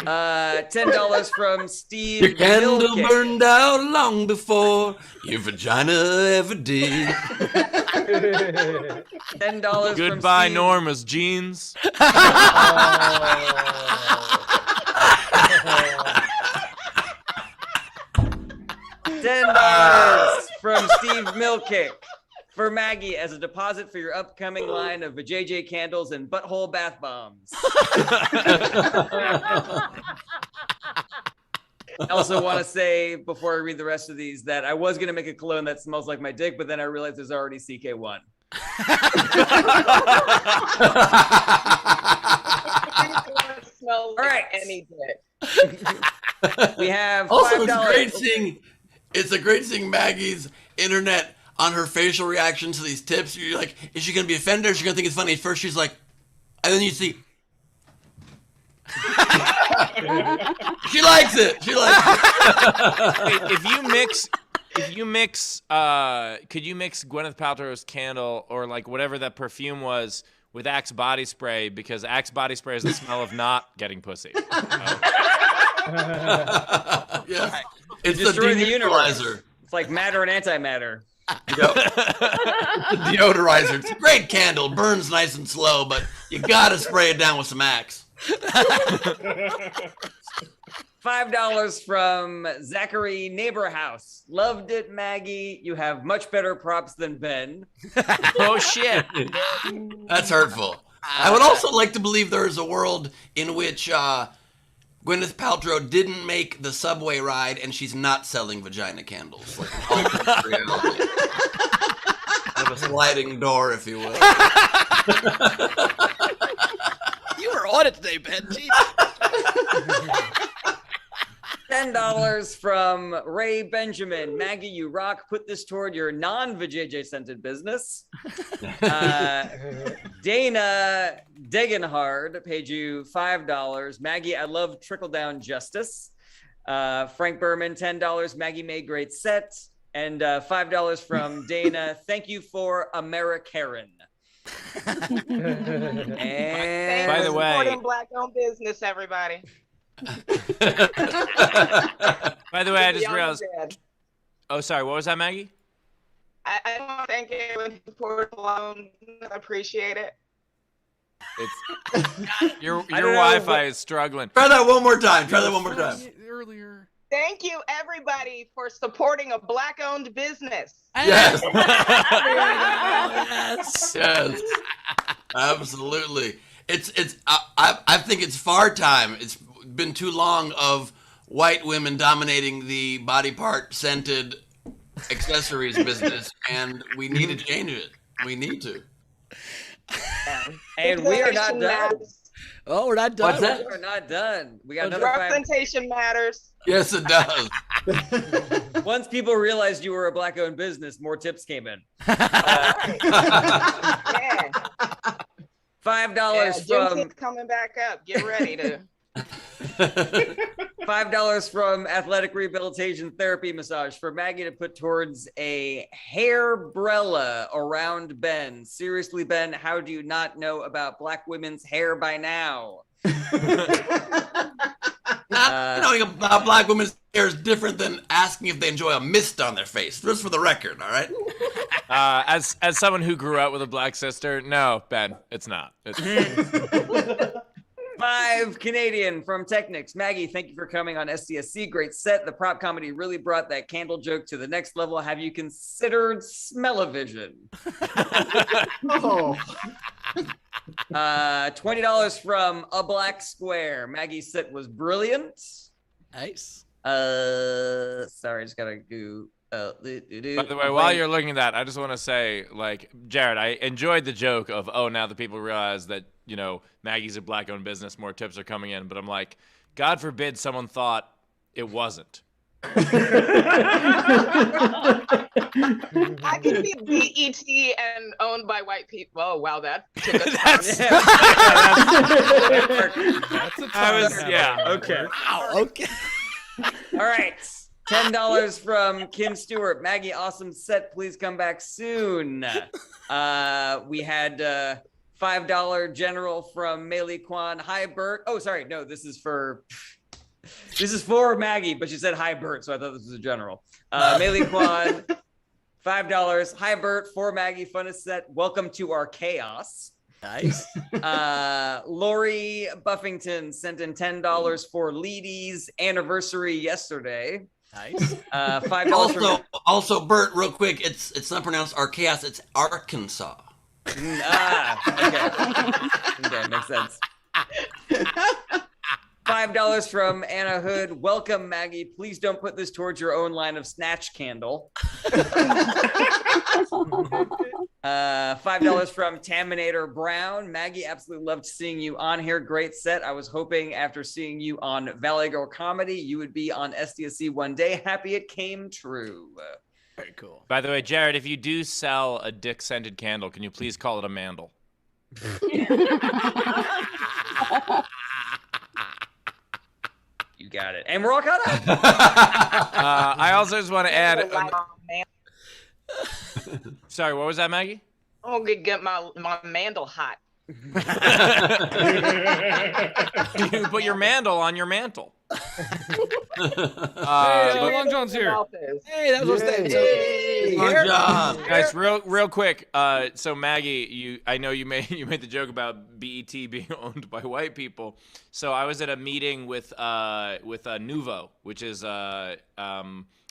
$10 from Steve. Your candle Milkick. burned out long before your vagina ever did. $10 Goodbye, from Steve. Norma's jeans. $10 from Steve Milkick for Maggie as a deposit for your upcoming line of JJ candles and butthole bath bombs. I also want to say before I read the rest of these that I was going to make a cologne that smells like my dick, but then I realized there's already CK1. Smells All right. like any dick. We have Also, $5. it's a great seeing Maggie's internet on her facial reaction to these tips. You're like, is she gonna be offended? Or is she gonna think it's funny? At first, she's like, and then you see, she likes it. She likes it. If you mix, could you mix Gwyneth Paltrow's candle or like whatever that perfume was with Axe body spray, because Axe body spray has the smell of not getting pussy. Yes. It's the Destroy the universe. deodorizer. It's like matter and antimatter. The deodorizer. It's a great candle. Burns nice and slow, but you gotta spray it down with some Axe. $5 from Zachary Neighborhouse. Loved it, Maggie. You have much better props than Ben. Oh shit. That's hurtful. I would also like to believe there is a world in which Gwyneth Paltrow didn't make the subway ride and she's not selling vagina candles. Like an alternate reality. Kind of a sliding door, if you will. You were on it today, Ben. Jeez. $10 from Ray Benjamin. Maggie, you rock. Put this toward your non-vajayjay scented business. Dana Degenhard paid you $5. Maggie, I love trickle-down justice. Frank Berman, $10. Maggie Maye, great set. And $5 from Dana. Thank you for Americaren. And By the way, supporting black-owned business, everybody. by the way, I just Young realized. dead. Oh, sorry. What was that, Maggie? I want to thank everyone who supported alone. I appreciate it. It's your I don't know, Wi-Fi but- is struggling. Try that one more time. Try that one more time. Earlier. Thank you, everybody, for supporting a black-owned business. Yes. Yes. Yes. Absolutely. I think it's far time. It's been too long of white women dominating the body part scented accessories business, and we need to change it. We need to. And we are not done. Oh, we're not done. What's that? We're not done. We got another 5. Representation matters. Yes, it does. Once people realized you were a black-owned business, more tips came in. Yeah. $5 Jim from Kid's coming back up. Get ready to. $5 from Athletic Rehabilitation Therapy Massage for Maggie to put towards a hairbrella around Ben. Seriously, Ben, how do you not know about black women's hair by now? Not knowing about black women's hair is different than asking if they enjoy a mist on their face. Just for the record, all right? As someone who grew up with a black sister, no, Ben, it's not. $5 Canadian from Technics. Maggie, thank you for coming on SDSC. Great set. The prop comedy really brought that candle joke to the next level. Have you considered smell-o-vision? Oh. $20 from A Black Square. Maggie's set was brilliant. Nice. Sorry, I just gotta go. By the way, while you're looking at that, I just want to say, like, Jared, I enjoyed the joke of, oh, now that people realize that, you know, Maggie's a black-owned business, more tips are coming in. But I'm like, God forbid someone thought it wasn't. I can be BET and owned by white people. Oh, wow, that took a That's That's a yeah, okay. Wow. Okay. All right. $10 from Kim Stewart. Maggie, awesome set. Please come back soon. We had $5 general from Meili Kwan. Hi, Bert. Oh, sorry. No, this is for Maggie, but she said hi, Bert, so I thought this was a general. Meili Kwan, $5. Hi, Bert. For Maggie, funnest set. Welcome to our chaos. Nice. Lori Buffington sent in $10 for Leedy's anniversary yesterday. Nice. $5. Also, Bert, real quick, it's not pronounced Archaeas, it's Arkansas. Okay. Okay, makes sense. $5 from Anna Hood. Welcome, Maggie. Please don't put this towards your own line of snatch candle. $5 from Taminator Brown. Maggie, absolutely loved seeing you on here. Great set. I was hoping after seeing you on Valley Girl Comedy, you would be on SDSC one day. Happy it came true. Very cool. By the way, Jared, if you do sell a dick-scented candle, can you please call it a mandel? You got it. And we're all caught up. I also just want to add... Sorry, what was that, Maggie? I'm gonna get my mandel hot. You put your mandel on your mantle. Hey, Long John's here. Hey, that was what's Hey, Long John. Guys, real quick. So Maggie, I know you made the joke about BET being owned by white people. So I was at a meeting with Nuvo, which is a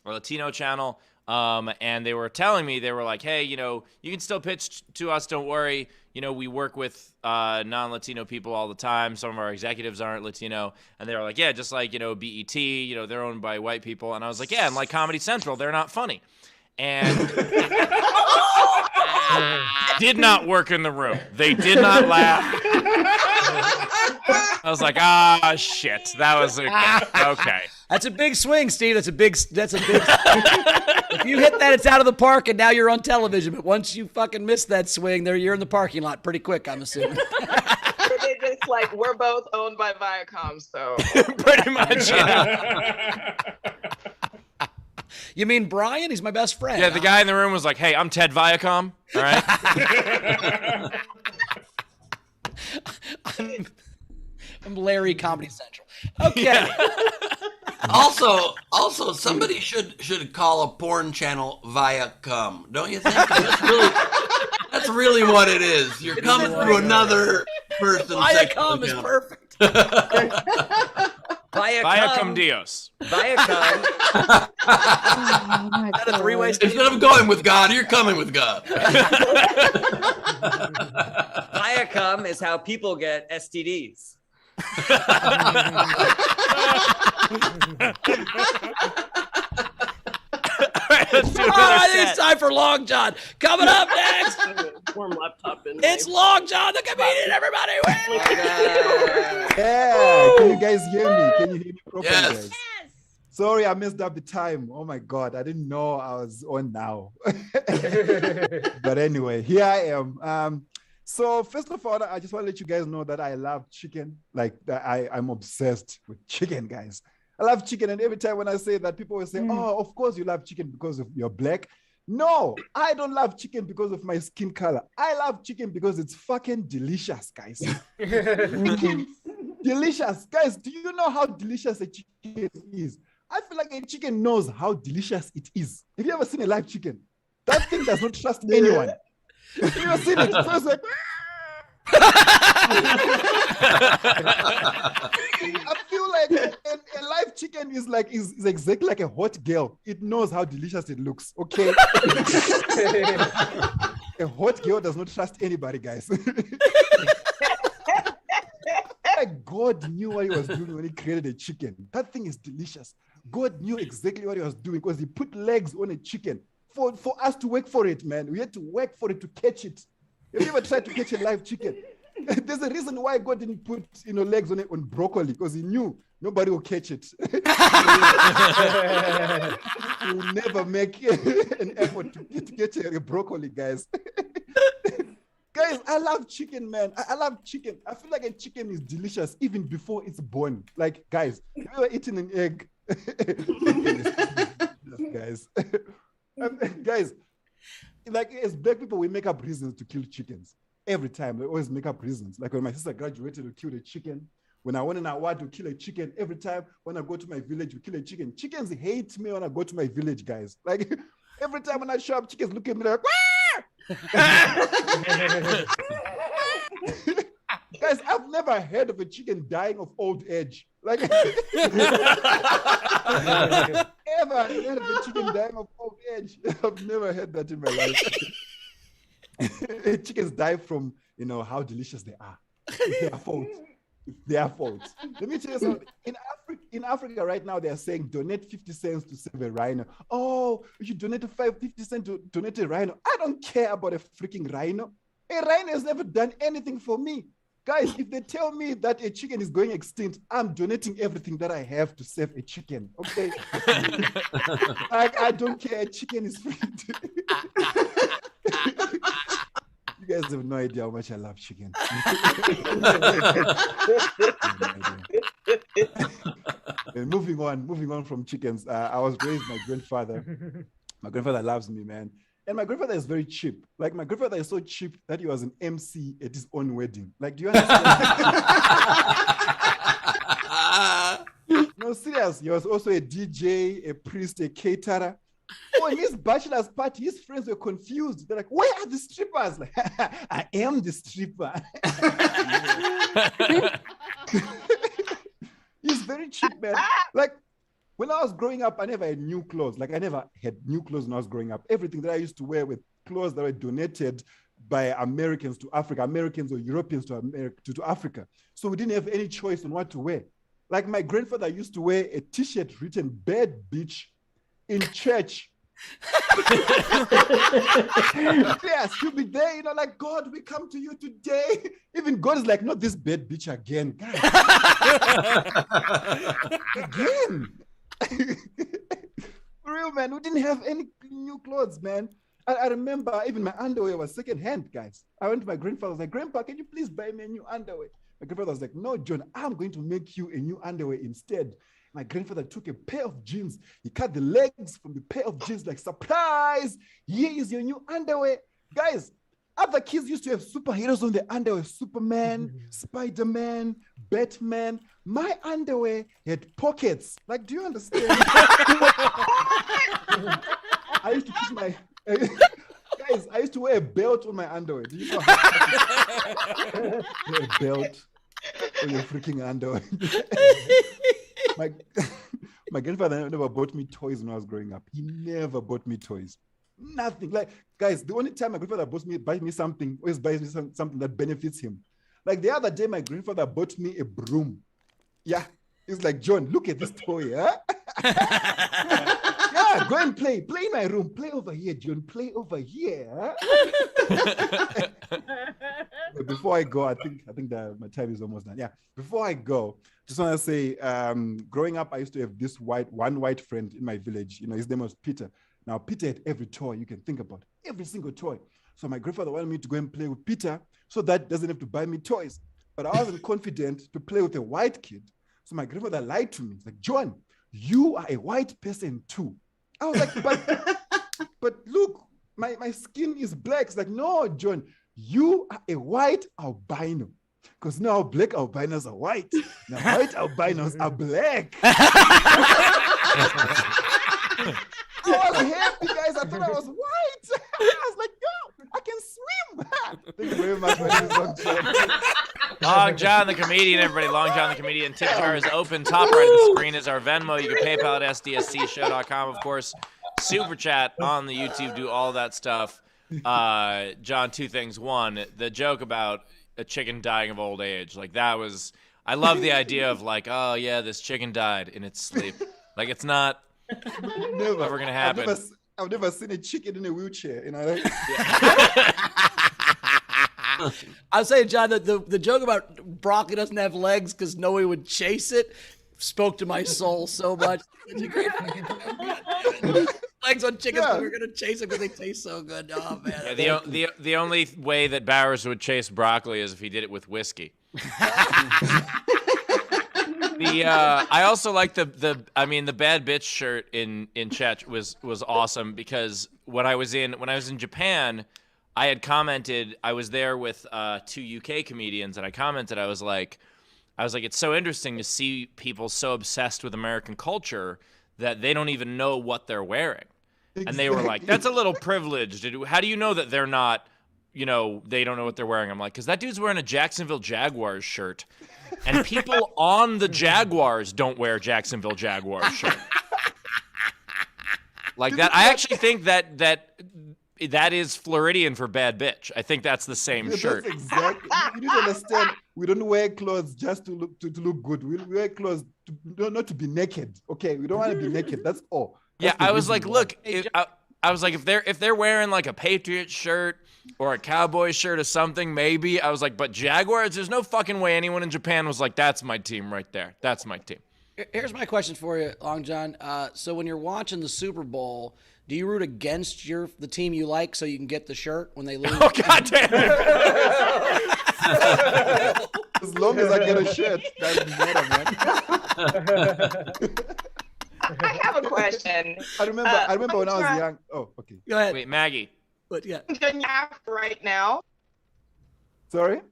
Latino channel. And they were telling me, they were like, hey, you can still pitch to us. Don't worry. We work with non-Latino people all the time. Some of our executives aren't Latino. And they were like, yeah, just like, BET, they're owned by white people. And I was like, yeah, and like Comedy Central, they're not funny. And did not work in the room. They did not laugh. I was like, shit. That was okay. That's a big swing, Steve. That's a big. If you hit that, it's out of the park, and now you're on television. But once you fucking miss that swing, you're in the parking lot pretty quick, I'm assuming. They're just like, we're both owned by Viacom, so. Pretty much, yeah. You mean Brian? He's my best friend. Yeah, the guy in the room was like, hey, I'm Ted Viacom. All right. I'm Larry, Comedy Central. Okay. Yeah. Also, somebody should call a porn channel Viacom, don't you think? That's really what it is. You're coming through another person's Viacom is perfect. Viacom Dios. Viacom. Is that a three-way street? Instead of going with God, you're coming with God. Viacom is how people get STDs. It's time for Long John. Coming up next. Warm laptop in. It's Long John, the comedian. Everybody, Yeah, can you guys hear me? Can you hear me properly, Yes. guys? Sorry, I messed up the time. Oh my God, I didn't know I was on now. But anyway, here I am. So first of all, I just want to let you guys know that I love chicken. Like I'm obsessed with chicken, guys. I love chicken, and every time when I say that, people will say, "Oh, of course you love chicken because of you're black." No, I don't love chicken because of my skin color. I love chicken because it's fucking delicious, guys. Delicious, guys. Do you know how delicious a chicken is? I feel like a chicken knows how delicious it is. Have you ever seen a live chicken? That thing does not trust anyone. Have you ever seen it? It feels like. I feel like a live chicken is exactly like a hot girl. It knows how delicious it looks. Okay. A hot girl does not trust anybody, guys. Like God knew what he was doing when he created a chicken. That thing is delicious. God knew exactly what he was doing because he put legs on a chicken for us to work for it, man. We had to work for it to catch it. Have you ever tried to catch a live chicken? There's a reason why God didn't put legs on broccoli, because he knew nobody will catch it. You'll never make an effort to catch a broccoli, guys. Guys, I love chicken, man. I love chicken. I feel like a chicken is delicious even before it's born. Like, guys, have you ever eaten an egg? Guys. Guys, like as black people, we make up reasons to kill chickens. Every time, they always make up reasons. Like when my sister graduated, we killed a chicken. When I won an award, we kill a chicken. Every time when I go to my village, we kill a chicken. Chickens hate me when I go to my village, guys. Like every time when I show up, chickens look at me like, guys, I've never heard of a chicken dying of old age. Like, ever heard of a chicken dying of old age? I've never heard that in my life. Chickens die from, how delicious they are. It's their fault. It's their fault. Let me tell you something. In Africa right now, they are saying donate 50 cents to save a rhino. Oh, you should donate 50 cents to donate a rhino. I don't care about a freaking rhino. A rhino has never done anything for me. Guys, if they tell me that a chicken is going extinct, I'm donating everything that I have to save a chicken. Okay? I don't care. A chicken is free. You guys have no idea how much I love chicken. And moving on from chickens. I was raised by my grandfather. My grandfather loves me, man. And my grandfather is very cheap. Like, my grandfather is so cheap that he was an MC at his own wedding. Like, do you understand? No, serious. He was also a DJ, a priest, a caterer. Oh, in his bachelor's party, his friends were confused. They're like, where are the strippers? Like, I am the stripper. He's very cheap, man. Like, when I was growing up, I never had new clothes. Like, I never had new clothes when I was growing up. Everything that I used to wear were clothes that were donated by Americans to Africa, Americans or Europeans to Africa. So we didn't have any choice on what to wear. Like, my grandfather used to wear a t-shirt written "Bad Bitch" in church. Yes, you'll be there, like, God, we come to you today. Even God is like, not this bad bitch again. God. Again. For real, man, we didn't have any new clothes, man. I remember even my underwear was secondhand, guys. I went to my grandfather, I was like, Grandpa, can you please buy me a new underwear? My grandfather was like, no, John, I'm going to make you a new underwear instead. My grandfather took a pair of jeans. He cut the legs from the pair of jeans, like, surprise, here is your new underwear. Guys, other kids used to have superheroes on their underwear. Superman, Spider-Man, Batman. My underwear had pockets. Like, do you understand? I used to keep my... Guys, I used to wear a belt on my underwear. Do you know how wear a belt on your freaking underwear? My grandfather never bought me toys when I was growing up. He never bought me toys. Nothing. Like, guys, the only time my grandfather buys me something, always buys me something that benefits him. Like, the other day, my grandfather bought me a broom. Yeah. He's like, John, look at this toy, huh? Yeah, go and play. Play in my room. Play over here, John. Play over here. Huh? Before I go, I think that my time is almost done. Yeah. Before I go, just want to say, growing up, I used to have this one white friend in my village. His name was Peter. Now, Peter had every toy you can think about, every single toy. So my grandfather wanted me to go and play with Peter so that doesn't have to buy me toys. But I wasn't confident to play with a white kid. So my grandfather lied to me. He's like, John, you are a white person too. I was like, but look, my skin is black. It's like, no, John, you are a white albino. Because now black albinos are white. Now white albinos are black. I was happy, guys. I thought I was white. I was like, yo, I can swim. Thank you very much. Long John the Comedian, everybody. Long John the Comedian. Tip jar is open. Top right of the screen is our Venmo. You can PayPal at sdscshow.com, of course. Super chat on the YouTube. Do all that stuff. John, two things. One, the joke about a chicken dying of old age. Like, that was... I love the idea of, like, oh, yeah, this chicken died in its sleep. Like, it's not... Never gonna happen. I've never seen a chicken in a wheelchair. Like, I'll say, John, that the joke about broccoli doesn't have legs because nobody would chase it spoke to my soul so much. Legs on chickens, but we're gonna chase them because they taste so good. Oh man. Yeah, the only way that Bowers would chase broccoli is if he did it with whiskey. I also like the bad bitch shirt in chat was awesome because when I was in Japan, I had commented, I was there with 2 UK comedians, and I commented, I was like, it's so interesting to see people so obsessed with American culture that they don't even know what they're wearing. Exactly. And they were like, that's a little privileged. How do you know that they're not, they don't know what they're wearing? I'm like, because that dude's wearing a Jacksonville Jaguars shirt. And people on the Jaguars don't wear Jacksonville Jaguars shirt. Like that. I actually think that is Floridian for bad bitch. I think that's the same shirt. That's exactly. You need to understand. We don't wear clothes just to look good. We wear clothes not to be naked. Okay, we don't want to be naked. That's all. That's I was like, look, I was like, if they're wearing like a Patriots shirt or a Cowboys shirt or something, maybe. I was like, but Jaguars, there's no fucking way anyone in Japan was like, that's my team right there. That's my team. Here's my question for you, Long John. So when you're watching the Super Bowl, do you root against the team you like so you can get the shirt when they lose? Oh, God damn it. As long as I get a shirt, doesn't matter, man. I have a question. I remember when I was young. Oh, okay. Go ahead. Wait, Maggie. But yeah. In Africa right now. Sorry?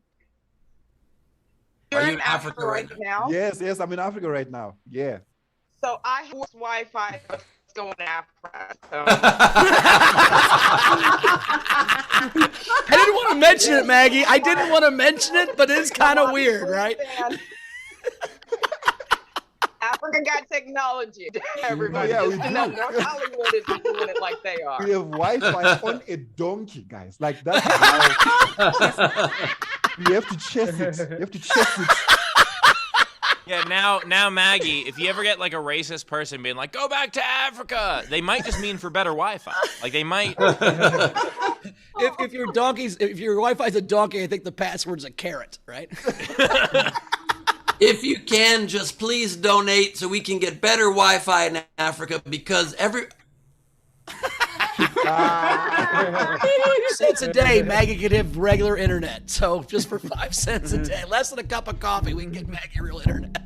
You're in Africa right now? Yes, I'm in Africa right now. Yeah. So I have Wi-Fi going to Africa. So. I didn't want to mention it, Maggie. I didn't want to mention it, but it's kind of weird, right? Africa got technology. Everybody, yeah, we do. do. North Hollywood isn't doing it like they are. We have Wi-Fi on a donkey, guys. Like that's how you have to chase it. You have to chase it. Yeah, now, Maggie, if you ever get like a racist person being like, "Go back to Africa," they might just mean for better Wi-Fi. Like they might. If your Wi-Fi's a donkey, I think the password's a carrot, right? If you can, just please donate so we can get better Wi-Fi in Africa because 5 cents a day, Maggie could have regular internet. So just for 5 cents a day, less than a cup of coffee, we can get Maggie real internet.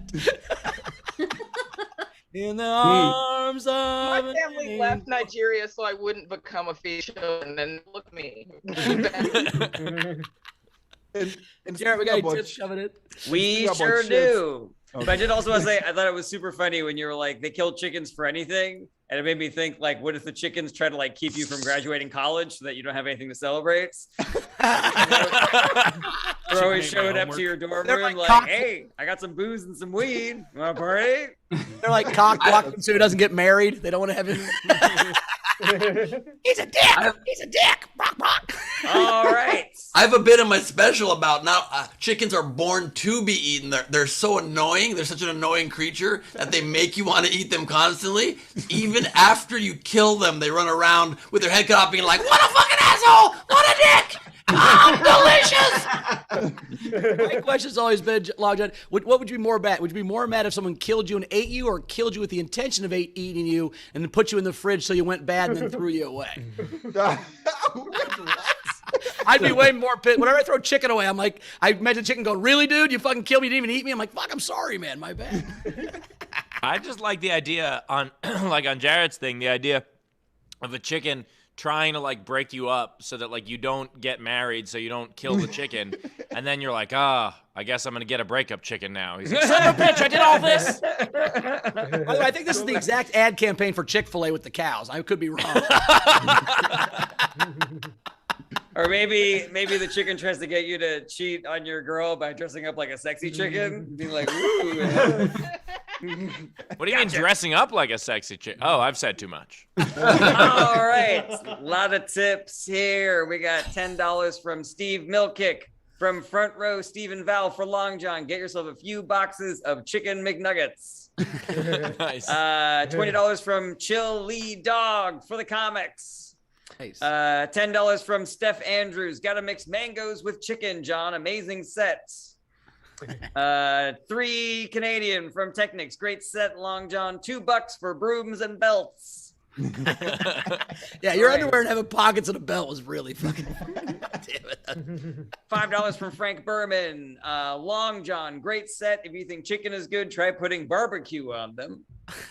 In the arms of my family left Nigeria so I wouldn't become official, and then look at me. And Jared, we got any tips shoving it? We sure do. Okay. But I did also want to say, I thought it was super funny when you were like, they kill chickens for anything. And it made me think, like, what if the chickens try to, like, keep you from graduating college so that you don't have anything to celebrate? They're always showing up to your dorm room like, hey, I got some booze and some weed. You want to party? They're like cock blocking so he doesn't get married. They don't want to have him. He's a dick. He's a dick. Brock, Brock. All right. I have a bit of my special about now. Chickens are born to be eaten. They're so annoying. They're such an annoying creature that they make you want to eat them constantly. Even after you kill them, they run around with their head cut off being like, what a fucking asshole. What a dick. Delicious. My question's always been, Long John, what would you be more mad? Would you be more mad if someone killed you and ate you, or killed you with the intention of eating you and then put you in the fridge so you went bad and then threw you away? I'd be way more pissed. Whenever I throw chicken away, I'm like, I imagine chicken going, really, dude? You fucking killed me, you didn't even eat me? I'm like, fuck, I'm sorry, man, my bad. I just like the idea on Jared's thing, the idea of a chicken trying to like break you up so that like you don't get married, so you don't kill the chicken, and then you're like, I guess I'm gonna get a breakup chicken now. He's like, son of a bitch, I did all this. By the way, I think this is the exact ad campaign for Chick-fil-A with the cows. I could be wrong. Or maybe the chicken tries to get you to cheat on your girl by dressing up like a sexy chicken, being like, ooh. What do you mean dressing up like a sexy chick? Oh, I've said too much. All right. A lot of tips here. We got $10 from Steve Milkick from Front Row Stephen Val for Long John. Get yourself a few boxes of chicken McNuggets. Nice. $20 from Chill Lee Dog for the comics. Nice. $10 from Steph Andrews. Gotta mix mangoes with chicken, John. Amazing sets. $3 Canadian from Technics. Great set, Long John. $2 for brooms and belts. Yeah, your underwear and having pockets and a belt was really fucking fun. Damn it. $5 from Frank Berman. Long John, great set. If you think chicken is good, try putting barbecue on them.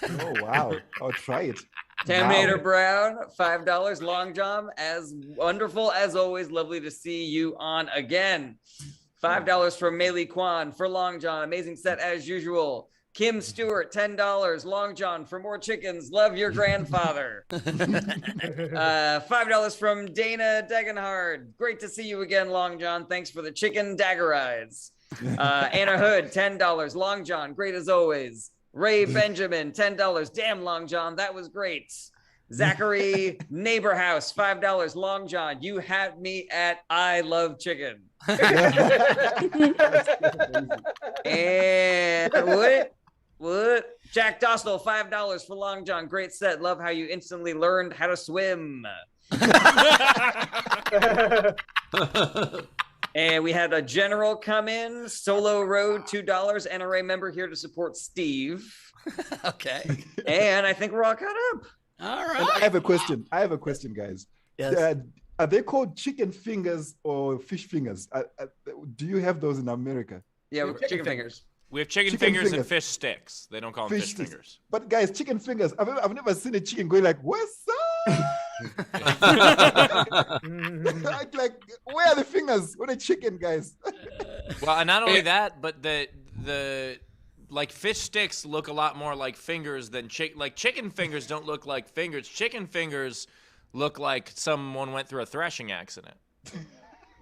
Oh wow, I'll try it. Terminator Brown, $5. Long John, as wonderful as always. Lovely to see you on again. $5 from Meili Kwan for Long John. Amazing set as usual. Kim Stewart, $10. Long John for more chickens. Love your grandfather. $5 from Dana Degenhard. Great to see you again, Long John. Thanks for the chicken dagger eyes. Anna Hood, $10. Long John, great as always. Ray Benjamin, $10. Damn, Long John, that was great. Zachary Neighborhouse, $5. Long John, you had me at I love chicken. And what? Jack Dostal, $5 for Long John. Great set. Love how you instantly learned how to swim. And we had a general come in. Solo Road, $2. NRA member here to support Steve. Okay. And I think we're all caught up. All And right. I have a question. Guys. Yes. Are they called chicken fingers or fish fingers? Do you have those in America? Yeah, chicken fingers. We have chicken fingers and fish sticks. They don't call them fish sticks. fingers. But guys, chicken fingers. I've never seen a chicken going like, "What's up?" like, where are the fingers? What a chicken, guys. Well, and not only that, but the like fish sticks look a lot more like fingers than chicken fingers don't look like fingers. Chicken fingers look like someone went through a threshing accident.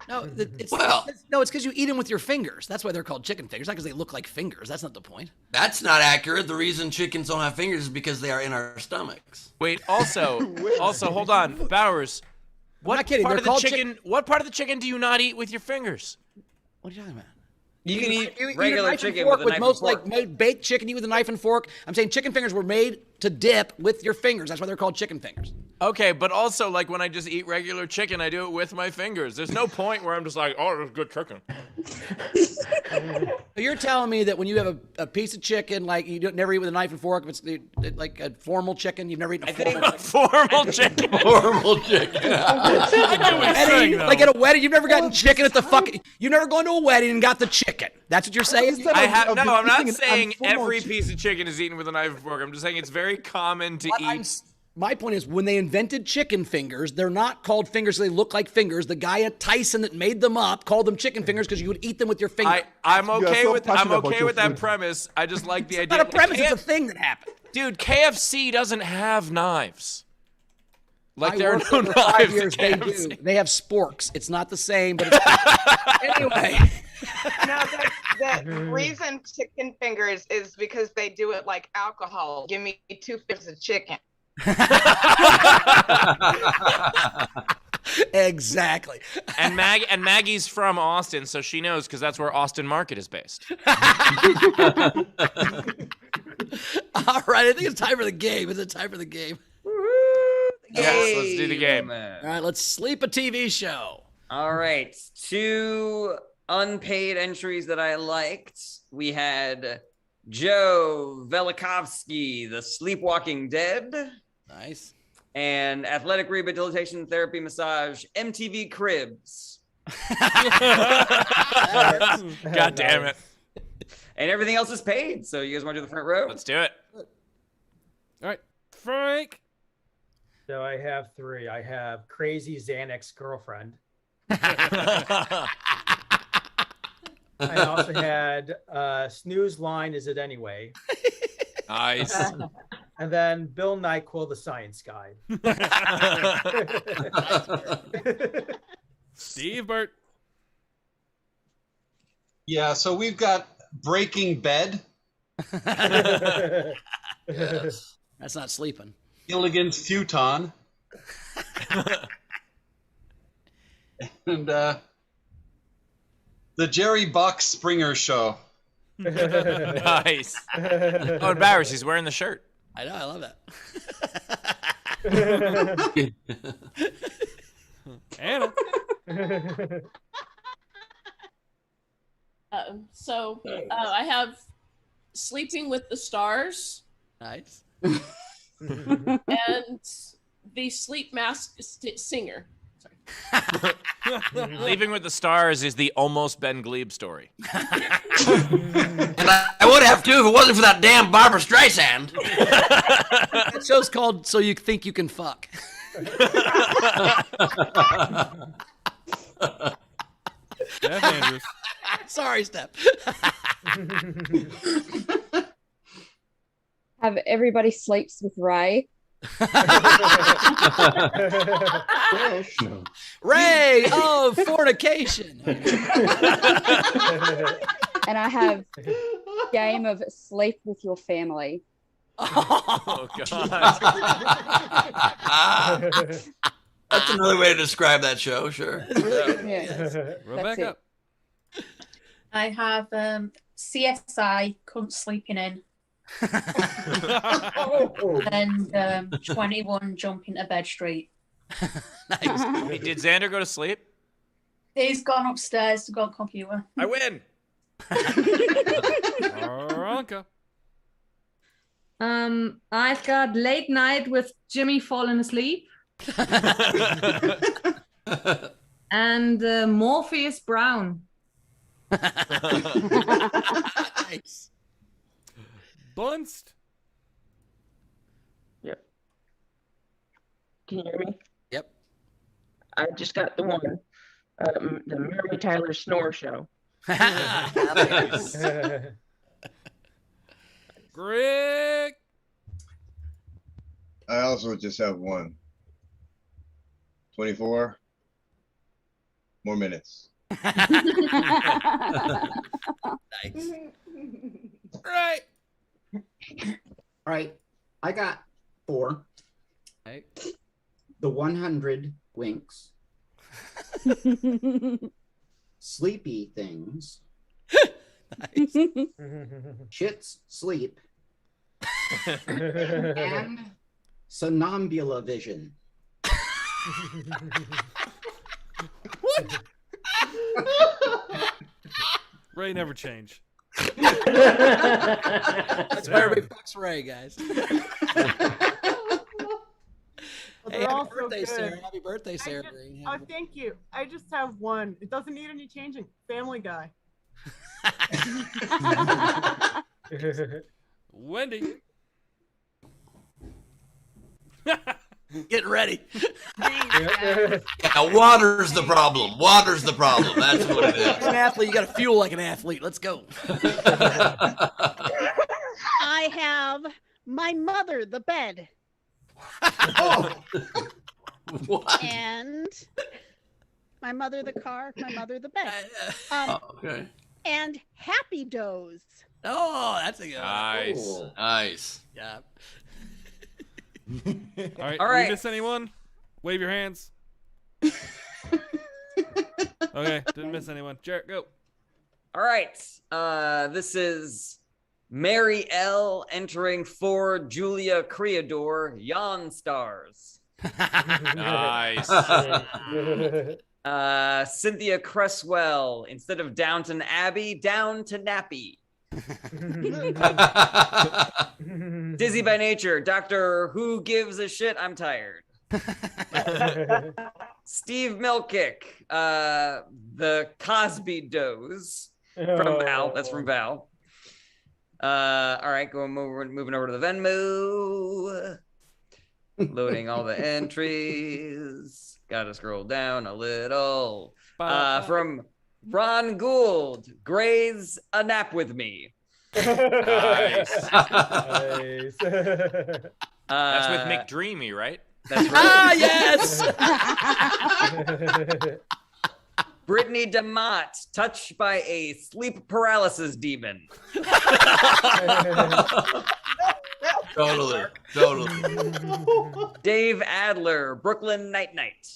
No, it's Well- it's because you eat them with your fingers. That's why they're called chicken fingers, not because they look like fingers. That's not the point. That's not accurate. The reason chickens don't have fingers is because they are in our stomachs. Wait, also, hold on, Bowers. What not kidding, part they're of the called chicken? What part of the chicken do you not eat with your fingers? What are you talking about? You can eat You eat a regular knife and chicken fork with a knife and most fork. like baked chicken. You eat with a knife and fork. I'm saying chicken fingers were made to dip with your fingers. That's why they're called chicken fingers. Okay, but also like when I just eat regular chicken, I do it with my fingers. There's no point where I'm just like, oh, it's good chicken. So you're telling me that when you have a piece of chicken, like you don't never eat with a knife and fork, if it's like a formal chicken, you've never eaten a Formal chicken. Formal chicken. wedding, like at a wedding, you've never gotten chicken at the fucking. You've never gone to a wedding and got the chicken. That's what you're saying. I have no. I'm not eating an saying informal every piece of chicken is eaten with a knife and fork. I'm just saying it's very common to eat. My point is, when they invented chicken fingers, they're not called fingers. They look like fingers. The guy at Tyson that made them up called them chicken fingers because you would eat them with your finger. I'm You are okay so with passionate about your that food. premise. I just like the It's idea. not a premise. Like, It's a thing that happened. dude, KFC doesn't have knives. Like I there are worked no there for 5 knives. years. at They KFC. do. They have sporks. It's not the same, but it's anyway. No, the reason chicken fingers is because they do it like alcohol. Give me 2 fifths of chicken. Exactly. And Maggie's from Austin, so she knows because that's where Austin Market is based. All right, I think it's time for the game. Is it time for the game? Yes, let's do the game. All right, let's sleep a TV show. All right, 2 unpaid entries that I liked. We had Joe Velikovsky, The Sleepwalking Dead. Nice. And Athletic Rehabilitation Therapy Massage, MTV Cribs. God damn it. And everything else is paid, so you guys want to do the front row? Let's do it. All right, Frank. So I have 3. I have Crazy Xanax Girlfriend. I also had Snooze Line, Is It Anyway? Nice. And then Bill Nyquil, The Science Guy. Steve Burt. Yeah, so we've got Breaking Bed. Yes. That's not sleeping. Gilligan's Futon. And the Jerry Buck Springer Show. Nice. Oh, and Bowers, he's wearing the shirt. I know, I love that. Anna. I have Sleeping with the Stars. Nice. And The Sleep Mask Singer. Sleeping with the Stars is the almost Ben Gleib story. And I would have too if it wasn't for that damn Barbara Streisand. That show's called So You Think You Can Fuck. Steph Andrews. Sorry, Steph. Have everybody sleeps with Ray. Ray of fornication. And I have game of sleep with your family. Oh, God. That's another way to describe that show, sure. Yeah. Rebecca. I have CSI, Cunt Sleeping In. And 21 Jump into Bed Street. Nice. Hey, did Xander go to sleep? He's gone upstairs to go on computer. I win. Veronica. I've got Late Night with Jimmy falling asleep. And Morpheus Brown. Nice. Bunst. Yep. Can you hear me? Yep. I just got the one. The Mary Tyler Snore Show. Greg. I also just have one. 24 more minutes. Nice. Right. All right. I got 4. Right. The 100 Winks. Sleepy Things. Nice. Shits Sleep. And Somnambula Vision. What? Ray never change. That's why everybody fucks Ray, guys. Hey, happy birthday, Sarah. Happy birthday, Sarah. Oh, thank you. I just have one. It doesn't need any changing. Family Guy. Wendy. Getting ready. Yeah, water's the problem. Water's the problem. That's what it is. You're an athlete. You got to fuel like an athlete. Let's go. I have my mother, the bed. What? And my mother, the car. My mother, the bed. Okay. And Happy Doze. Oh, that's a good one. Nice. Ooh. Nice. Yeah. All right. All Did right. we miss anyone? Wave your hands. Okay. Didn't miss anyone. Jarrett, go. All right. This is Mary L. entering for Julia Creador, Yawn Stars. Nice. Cynthia Cresswell, instead of Downton Abbey, down to Nappy. Dizzy by Nature, Doctor Who Gives a Shit, I'm tired. Steve Milkick, the Cosby Doze from Val. That's from Val. All right, moving over to the Venmo. Loading all the entries. Gotta scroll down a little. From Ron Gould, Gray's A Nap With Me. Nice. Nice. That's with McDreamy, right? That's right. Yes. Brittany DeMott, touched by a sleep paralysis demon. Totally. Dave Adler, Brooklyn Night Night.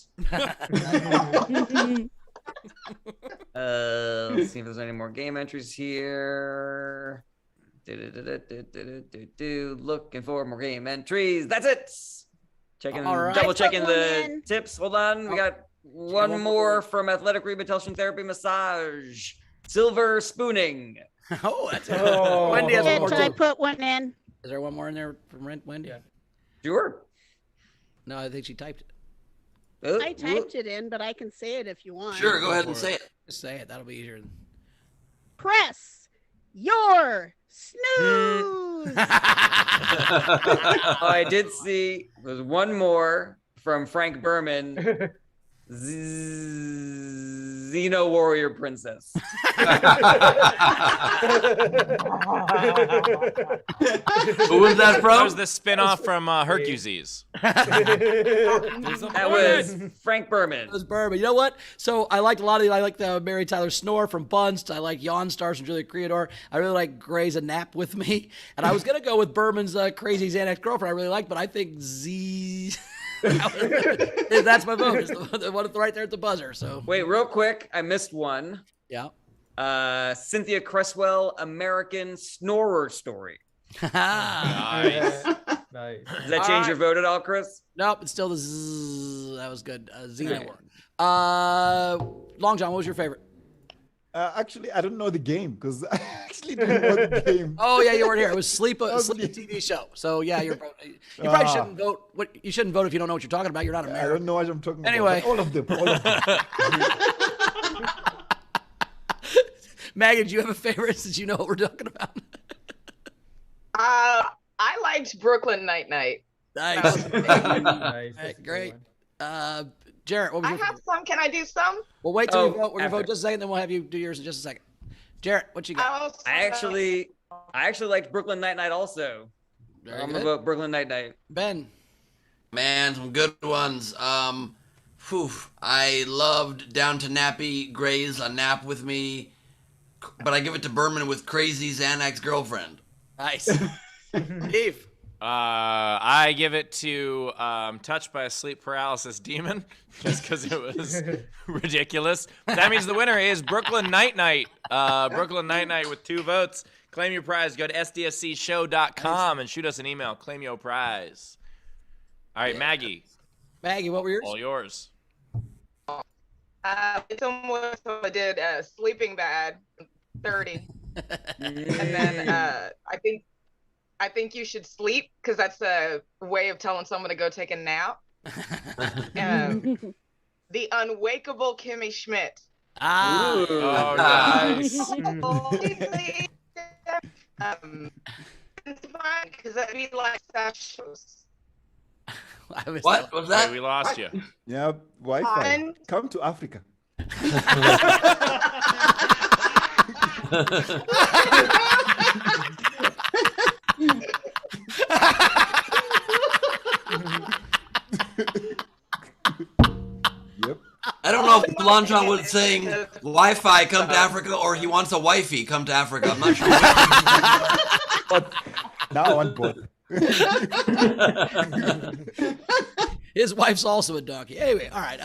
Let's see if there's any more game entries here. Looking for more game entries. That's it. Right. Double checking I put one the in. tips. Hold on. We got one more from Athletic Rehabilitation Therapy Massage. Silver Spooning. Oh, that's a good one. Wendy has one more Should I too. put one in? Is there one more in there from Wendy? Sure. No, I think she typed it. I typed it in, but I can say it if you want. Sure, go ahead and say it. Just say it. That'll be easier. Press your snooze. I did see there's one more from Frank Berman. Xeno Warrior Princess. Who was that from? That was the spin-off from Hercules. That was Frank Berman. That was Berman. You know what? So I liked a lot of these. I like the Mary Tyler Snore from Bunst. I like Yawn Stars from Julia Creador. I really like Gray's A Nap With Me. And I was going to go with Berman's Crazy Xanax Girlfriend I really like, but I think that's my vote. It's the one right there at the buzzer. So wait, real quick, I missed one. Yeah. Cynthia Cresswell, American Snorer Story. Nice. Nice. Does that change your vote at all, Chris? Nope, it's still the Z. That was good. Xena War. Long John, what was your favorite? Actually, I don't know the game because I actually didn't know the game. Oh yeah, you weren't here. It was Sleep TV show. So yeah, you probably shouldn't vote. You shouldn't vote if you don't know what you're talking about. You're not American. I don't know what I'm talking anyway. about. All of them. Maggie, do you have a favorite since you know what we're talking about? I liked Brooklyn Night-Night. Nice. Nice. Great. Jarrett, what was your I have some. Can I do some? Well, wait till you vote. We're gonna vote just a second, then we'll have you do yours in just a second. Jarrett, what you got? I actually liked Brooklyn Night-Night also. I'm gonna vote Brooklyn Night-Night. Ben. Man, some good ones. I loved Down to Nappy, Gray's A Nap With Me, but I give it to Berman with Crazy Xanax Girlfriend. Nice. Steve. I give it to Touched by a Sleep Paralysis Demon, just because it was ridiculous. That means the winner is Brooklyn Night-Night. Brooklyn Night-Night with 2 votes. Claim your prize. Go to sdscshow.com and shoot us an email. Claim your prize. All right, Maggie. Maggie, what were yours? All yours. It's almost I did Sleeping Bad, 30. And then I think you should sleep because that's a way of telling someone to go take a nap. The Unwakeable Kimmy Schmidt. Oh, nice. It's fine because that'd be like shows. What was that? Wait, we lost you. Yeah, Wi-Fi. Come to Africa. Yep. I don't know if Longchamp was saying Wi-Fi come to Africa or he wants a wifey come to Africa. I'm not sure. But now on board. His wife's also a donkey. Anyway, all right.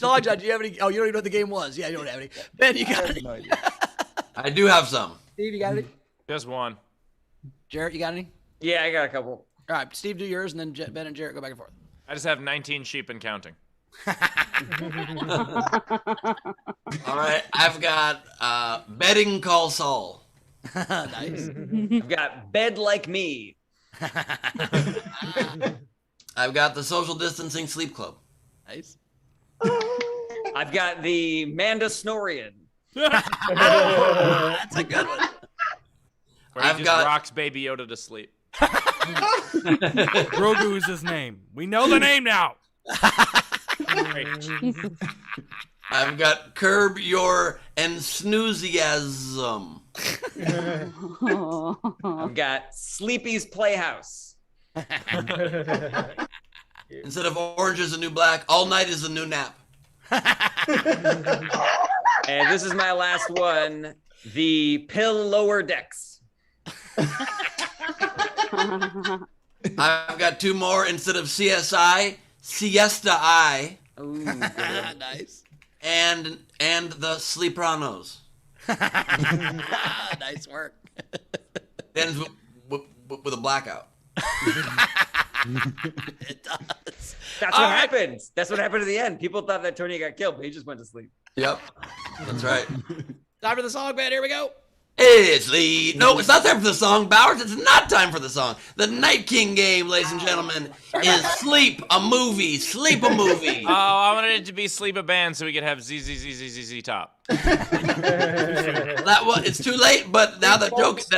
Longchamp, do you have any? Oh, you don't even know what the game was. Yeah, you don't have any. Ben, you got any? I do have some. Steve, you got any? Just one. Jarrett, you got any? Yeah, I got a couple. All right, Steve, do yours, and then Ben and Jarrett go back and forth. I just have 19 sheep and counting. All right, I've got Betting Call Saul. Nice. I've got Bed Like Me. I've got the Social Distancing Sleep Club. Nice. I've got the Manda Snorian. That's a good one. Where he just rocks Baby Yoda to sleep. Grogu is his name. We know the name now. I've got Curb Your Enthusiasm. I've got Sleepy's Playhouse. Instead of Orange is the New Black, All Night is the New Nap. And this is my last one, the Pill Lower Decks. I've got 2 more instead of CSI, Siesta I. Ooh, nice. And the Sleepranos. Nice work. Ends with a blackout. It does. That's what happens. That's what happened at the end. People thought that Tony got killed, but he just went to sleep. Yep. That's right. Time for the song, man. Here we go. It's the no, it's not time for the song, Bowers. It's not time for the song. The Night King game, ladies and gentlemen, is Sleep a Movie. Sleep a Movie. Oh, I wanted it to be Sleep a Band so we could have ZZZZZZ top. That was, it's too late, but now that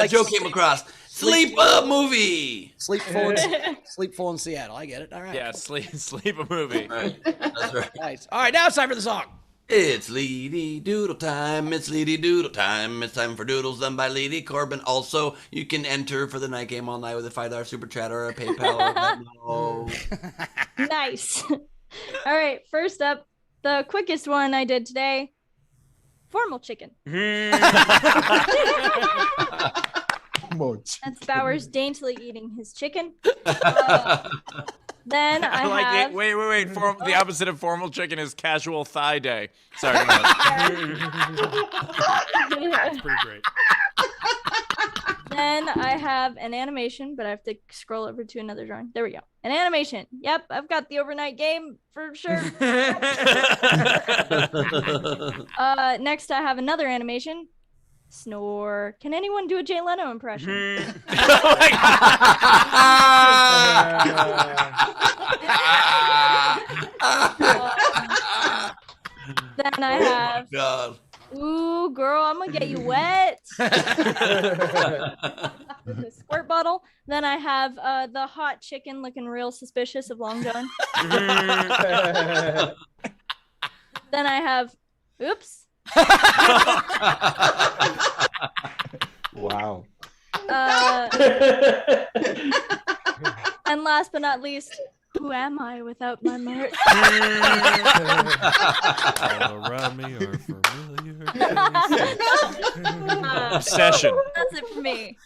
joke came across. Sleep a Movie. Sleep full in Seattle. I get it. All right. Yeah, sleep a movie. Right. That's right. Nice. All right, now it's time for the song. It's Leedy Doodle time. It's Leedy Doodle time. It's time for doodles done by Leedy Corbin. Also, you can enter for the night game all night with a $5 super chat or a PayPal. Or Nice. All right, first up, the quickest one I did today. Formal chicken. That's Bowers daintily eating his chicken. Then I like have... it. Wait. The opposite of formal chicken is casual thigh day. Sorry. Go ahead. That's pretty great. Then I have an animation, but I have to scroll over to another drawing. There we go. An animation. Yep, I've got the overnight game for sure. Next, I have another animation. Snore. Can anyone do a Jay Leno impression? Oh my Then I have... God. Ooh, girl, I'm gonna get you wet. The squirt bottle. Then I have the hot chicken looking real suspicious of Long John. Then I have, oops. Wow. And last but not least, who am I without my merch? All around me are familiar Obsession. That's it for me.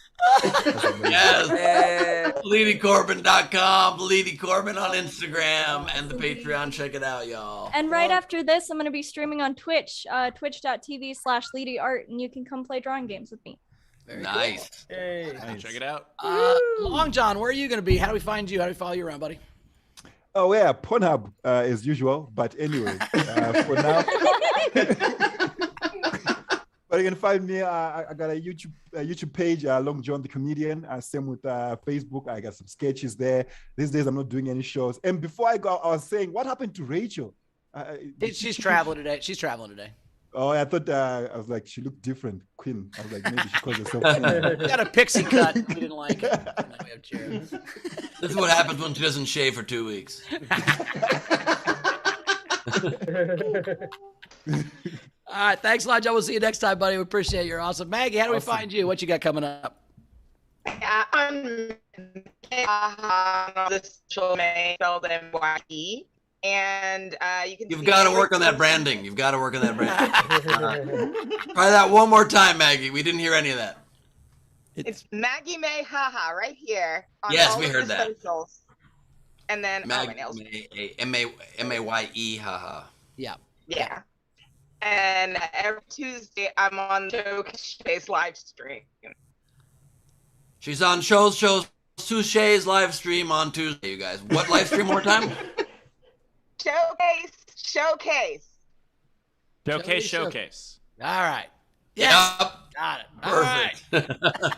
Yes. LeedyCorbin.com, Leedy Corbin on Instagram, and the Patreon. Check it out, y'all. And right after this, I'm going to be streaming on Twitch, twitch.tv/LeadyArt, and you can come play drawing games with me. Very Nice. Cool. Hey. Nice. Check it out. Long John, where are you going to be? How do we find you? How do we follow you around, buddy? Oh yeah, Pornhub as usual. But anyway, for now. But you can find me. I got a YouTube page, Long John the Comedian. Same with Facebook. I got some sketches there. These days I'm not doing any shows. And before I go, I was saying, what happened to Rachel? She's traveling today. She's traveling today. Oh, I thought I was like, she looked different, Queen. I was like, maybe she calls herself Queen. Got a pixie cut. We didn't like it. This is what happens when she doesn't shave for 2 weeks. All right, thanks a lot, Joe. We'll see you next time, buddy. We appreciate you. You're awesome. Maggie, how do we find you? What you got coming up? I'm this show may spelled MYE. And you can. You've got to work on that branding. You've got to work on that branding. Try that one more time, Maggie. We didn't hear any of that. It's Maggie Maye, haha, right here. On Yes, all we of heard the that. Socials. And then Maggie my nails. Maye, haha. Yeah. Yeah. And every Tuesday I'm on the Showcase live stream. She's on Touche's live stream on Tuesday, you guys. What live stream one more time? Showcase. Showcase. All right. Yes. Yep. Got it. Perfect. All right.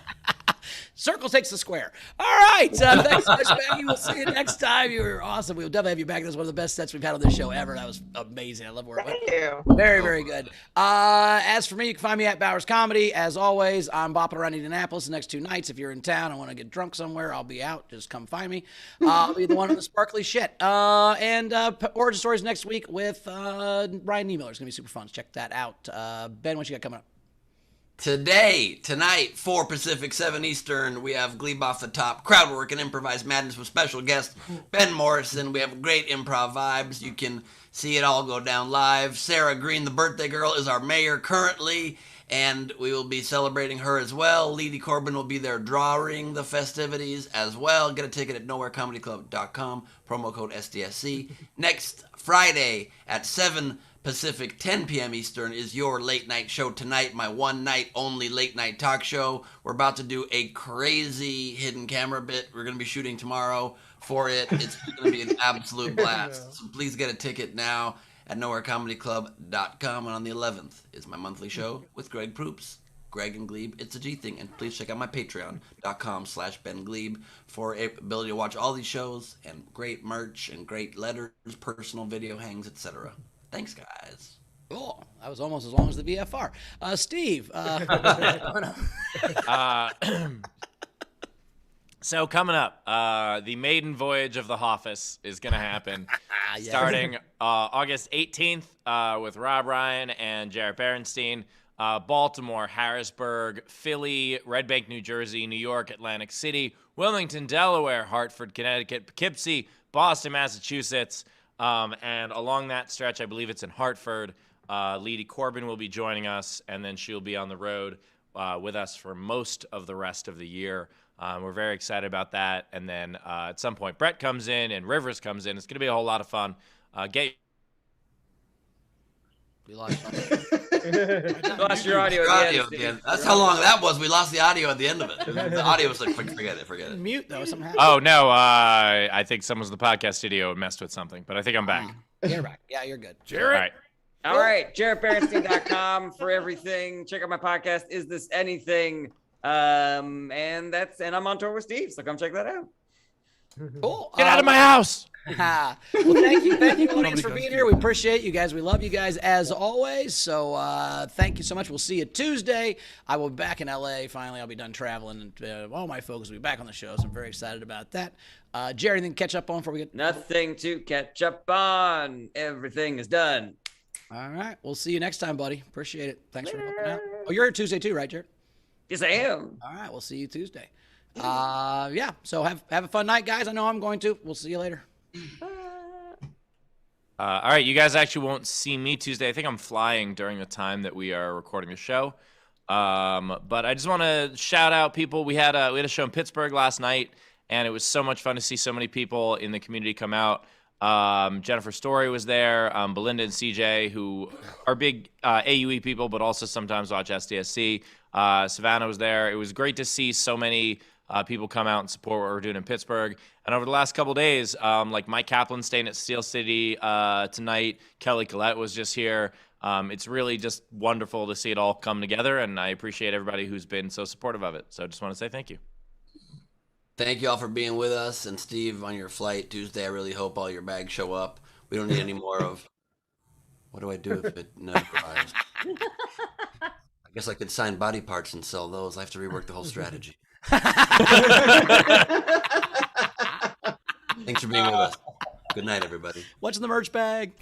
Circle takes the square. All right. Thanks so much, Maggie. We'll see you next time. You were awesome. We'll definitely have you back. This is one of the best sets we've had on this show ever. That was amazing. I love where it went. Thank you. Very, very good. As for me, you can find me at Bowers Comedy. As always, I'm bopping around Indianapolis the next 2 nights. If you're in town and want to get drunk somewhere, I'll be out. Just come find me. I'll be the one with the sparkly shit. And Origin Stories next week with Ryan Niemiller. It's going to be super fun. Check that out. Ben, what you got coming up? Tonight, 4 Pacific, 7 Eastern, we have Gleib off the top, crowd work and improvised madness with special guest Ben Morrison. We have great improv vibes. You can see it all go down live. Sarah Green, the birthday girl, is our mayor currently, and we will be celebrating her as well. Leedy Corbin will be there drawing the festivities as well. Get a ticket at nowherecomedyclub.com, promo code SDSC. Next Friday at 7 Pacific, 10 p.m. Eastern is your late night show tonight, my one night only late night talk show. We're about to do a crazy hidden camera bit. We're going to be shooting tomorrow for it. It's going to be an absolute blast. So please get a ticket now at nowherecomedyclub.com. And on the 11th is my monthly show with Greg Proops. Greg and Gleib. It's a G thing. And please check out my patreon.com/Ben Gleib for a ability to watch all these shows and great merch and great letters, personal video hangs, etc. Thanks, guys. Cool. That was almost as long as the VFR. Steve. So coming up, the maiden voyage of the Office is going to happen starting August 18th with Rob Ryan and Jared Berenstein. Baltimore, Harrisburg, Philly, Red Bank, New Jersey, New York, Atlantic City, Wilmington, Delaware, Hartford, Connecticut, Poughkeepsie, Boston, Massachusetts. And along that stretch, I believe it's in Hartford, Leedy Corbin will be joining us, and then she'll be on the road with us for most of the rest of the year. We're very excited about that. And then at some point, Brett comes in and Rivers comes in. It's going to be a whole lot of fun. We lost lost your audio at the end. That's how long that was. We lost the audio at the end of it. The audio was like, forget it. Mute, though. Something Oh, no. I think someone's in the podcast studio messed with something, but I think I'm back. You're back. Yeah, you're good. Jared. All right. JaredBerenstein.com for everything. Check out my podcast, Is This Anything? And I'm on tour with Steve, so come check that out. Cool. Get out of my house. Well, thank you, audience, for being here. We appreciate you guys. We love you guys as always. So thank you so much. We'll see you Tuesday. I will be back in LA. Finally, I'll be done traveling, and all my folks will be back on the show. So I'm very excited about that. Jerry, anything to catch up on before we get? Nothing to catch up on. Everything is done. All right. We'll see you next time, buddy. Appreciate it. Thanks for helping out. Oh, you're here Tuesday too, right, Jared? Yes, I am. All right. We'll see you Tuesday. Yeah. So have a fun night, guys. I know I'm going to. We'll see you later. All right, you guys actually won't see me Tuesday. I think I'm flying during the time that we are recording the show. But I just want to shout out people. We had a show in Pittsburgh last night, and it was so much fun to see so many people in the community come out. Jennifer Story was there, Belinda and CJ, who are big AUE people, but also sometimes watch SDSC. Savannah was there. It was great to see so many people come out and support what we're doing in Pittsburgh. And over the last couple of days, like Mike Kaplan staying at Steel City tonight. Kelly Collette was just here. It's really just wonderful to see it all come together, and I appreciate everybody who's been so supportive of it. So I just want to say thank you. Thank you all for being with us. And Steve, on your flight Tuesday, I really hope all your bags show up. We don't need any more of, what do I do if it never arrives? I guess I could sign body parts and sell those. I have to rework the whole strategy. Thanks for being with us. Good night, everybody. What's in the merch bag?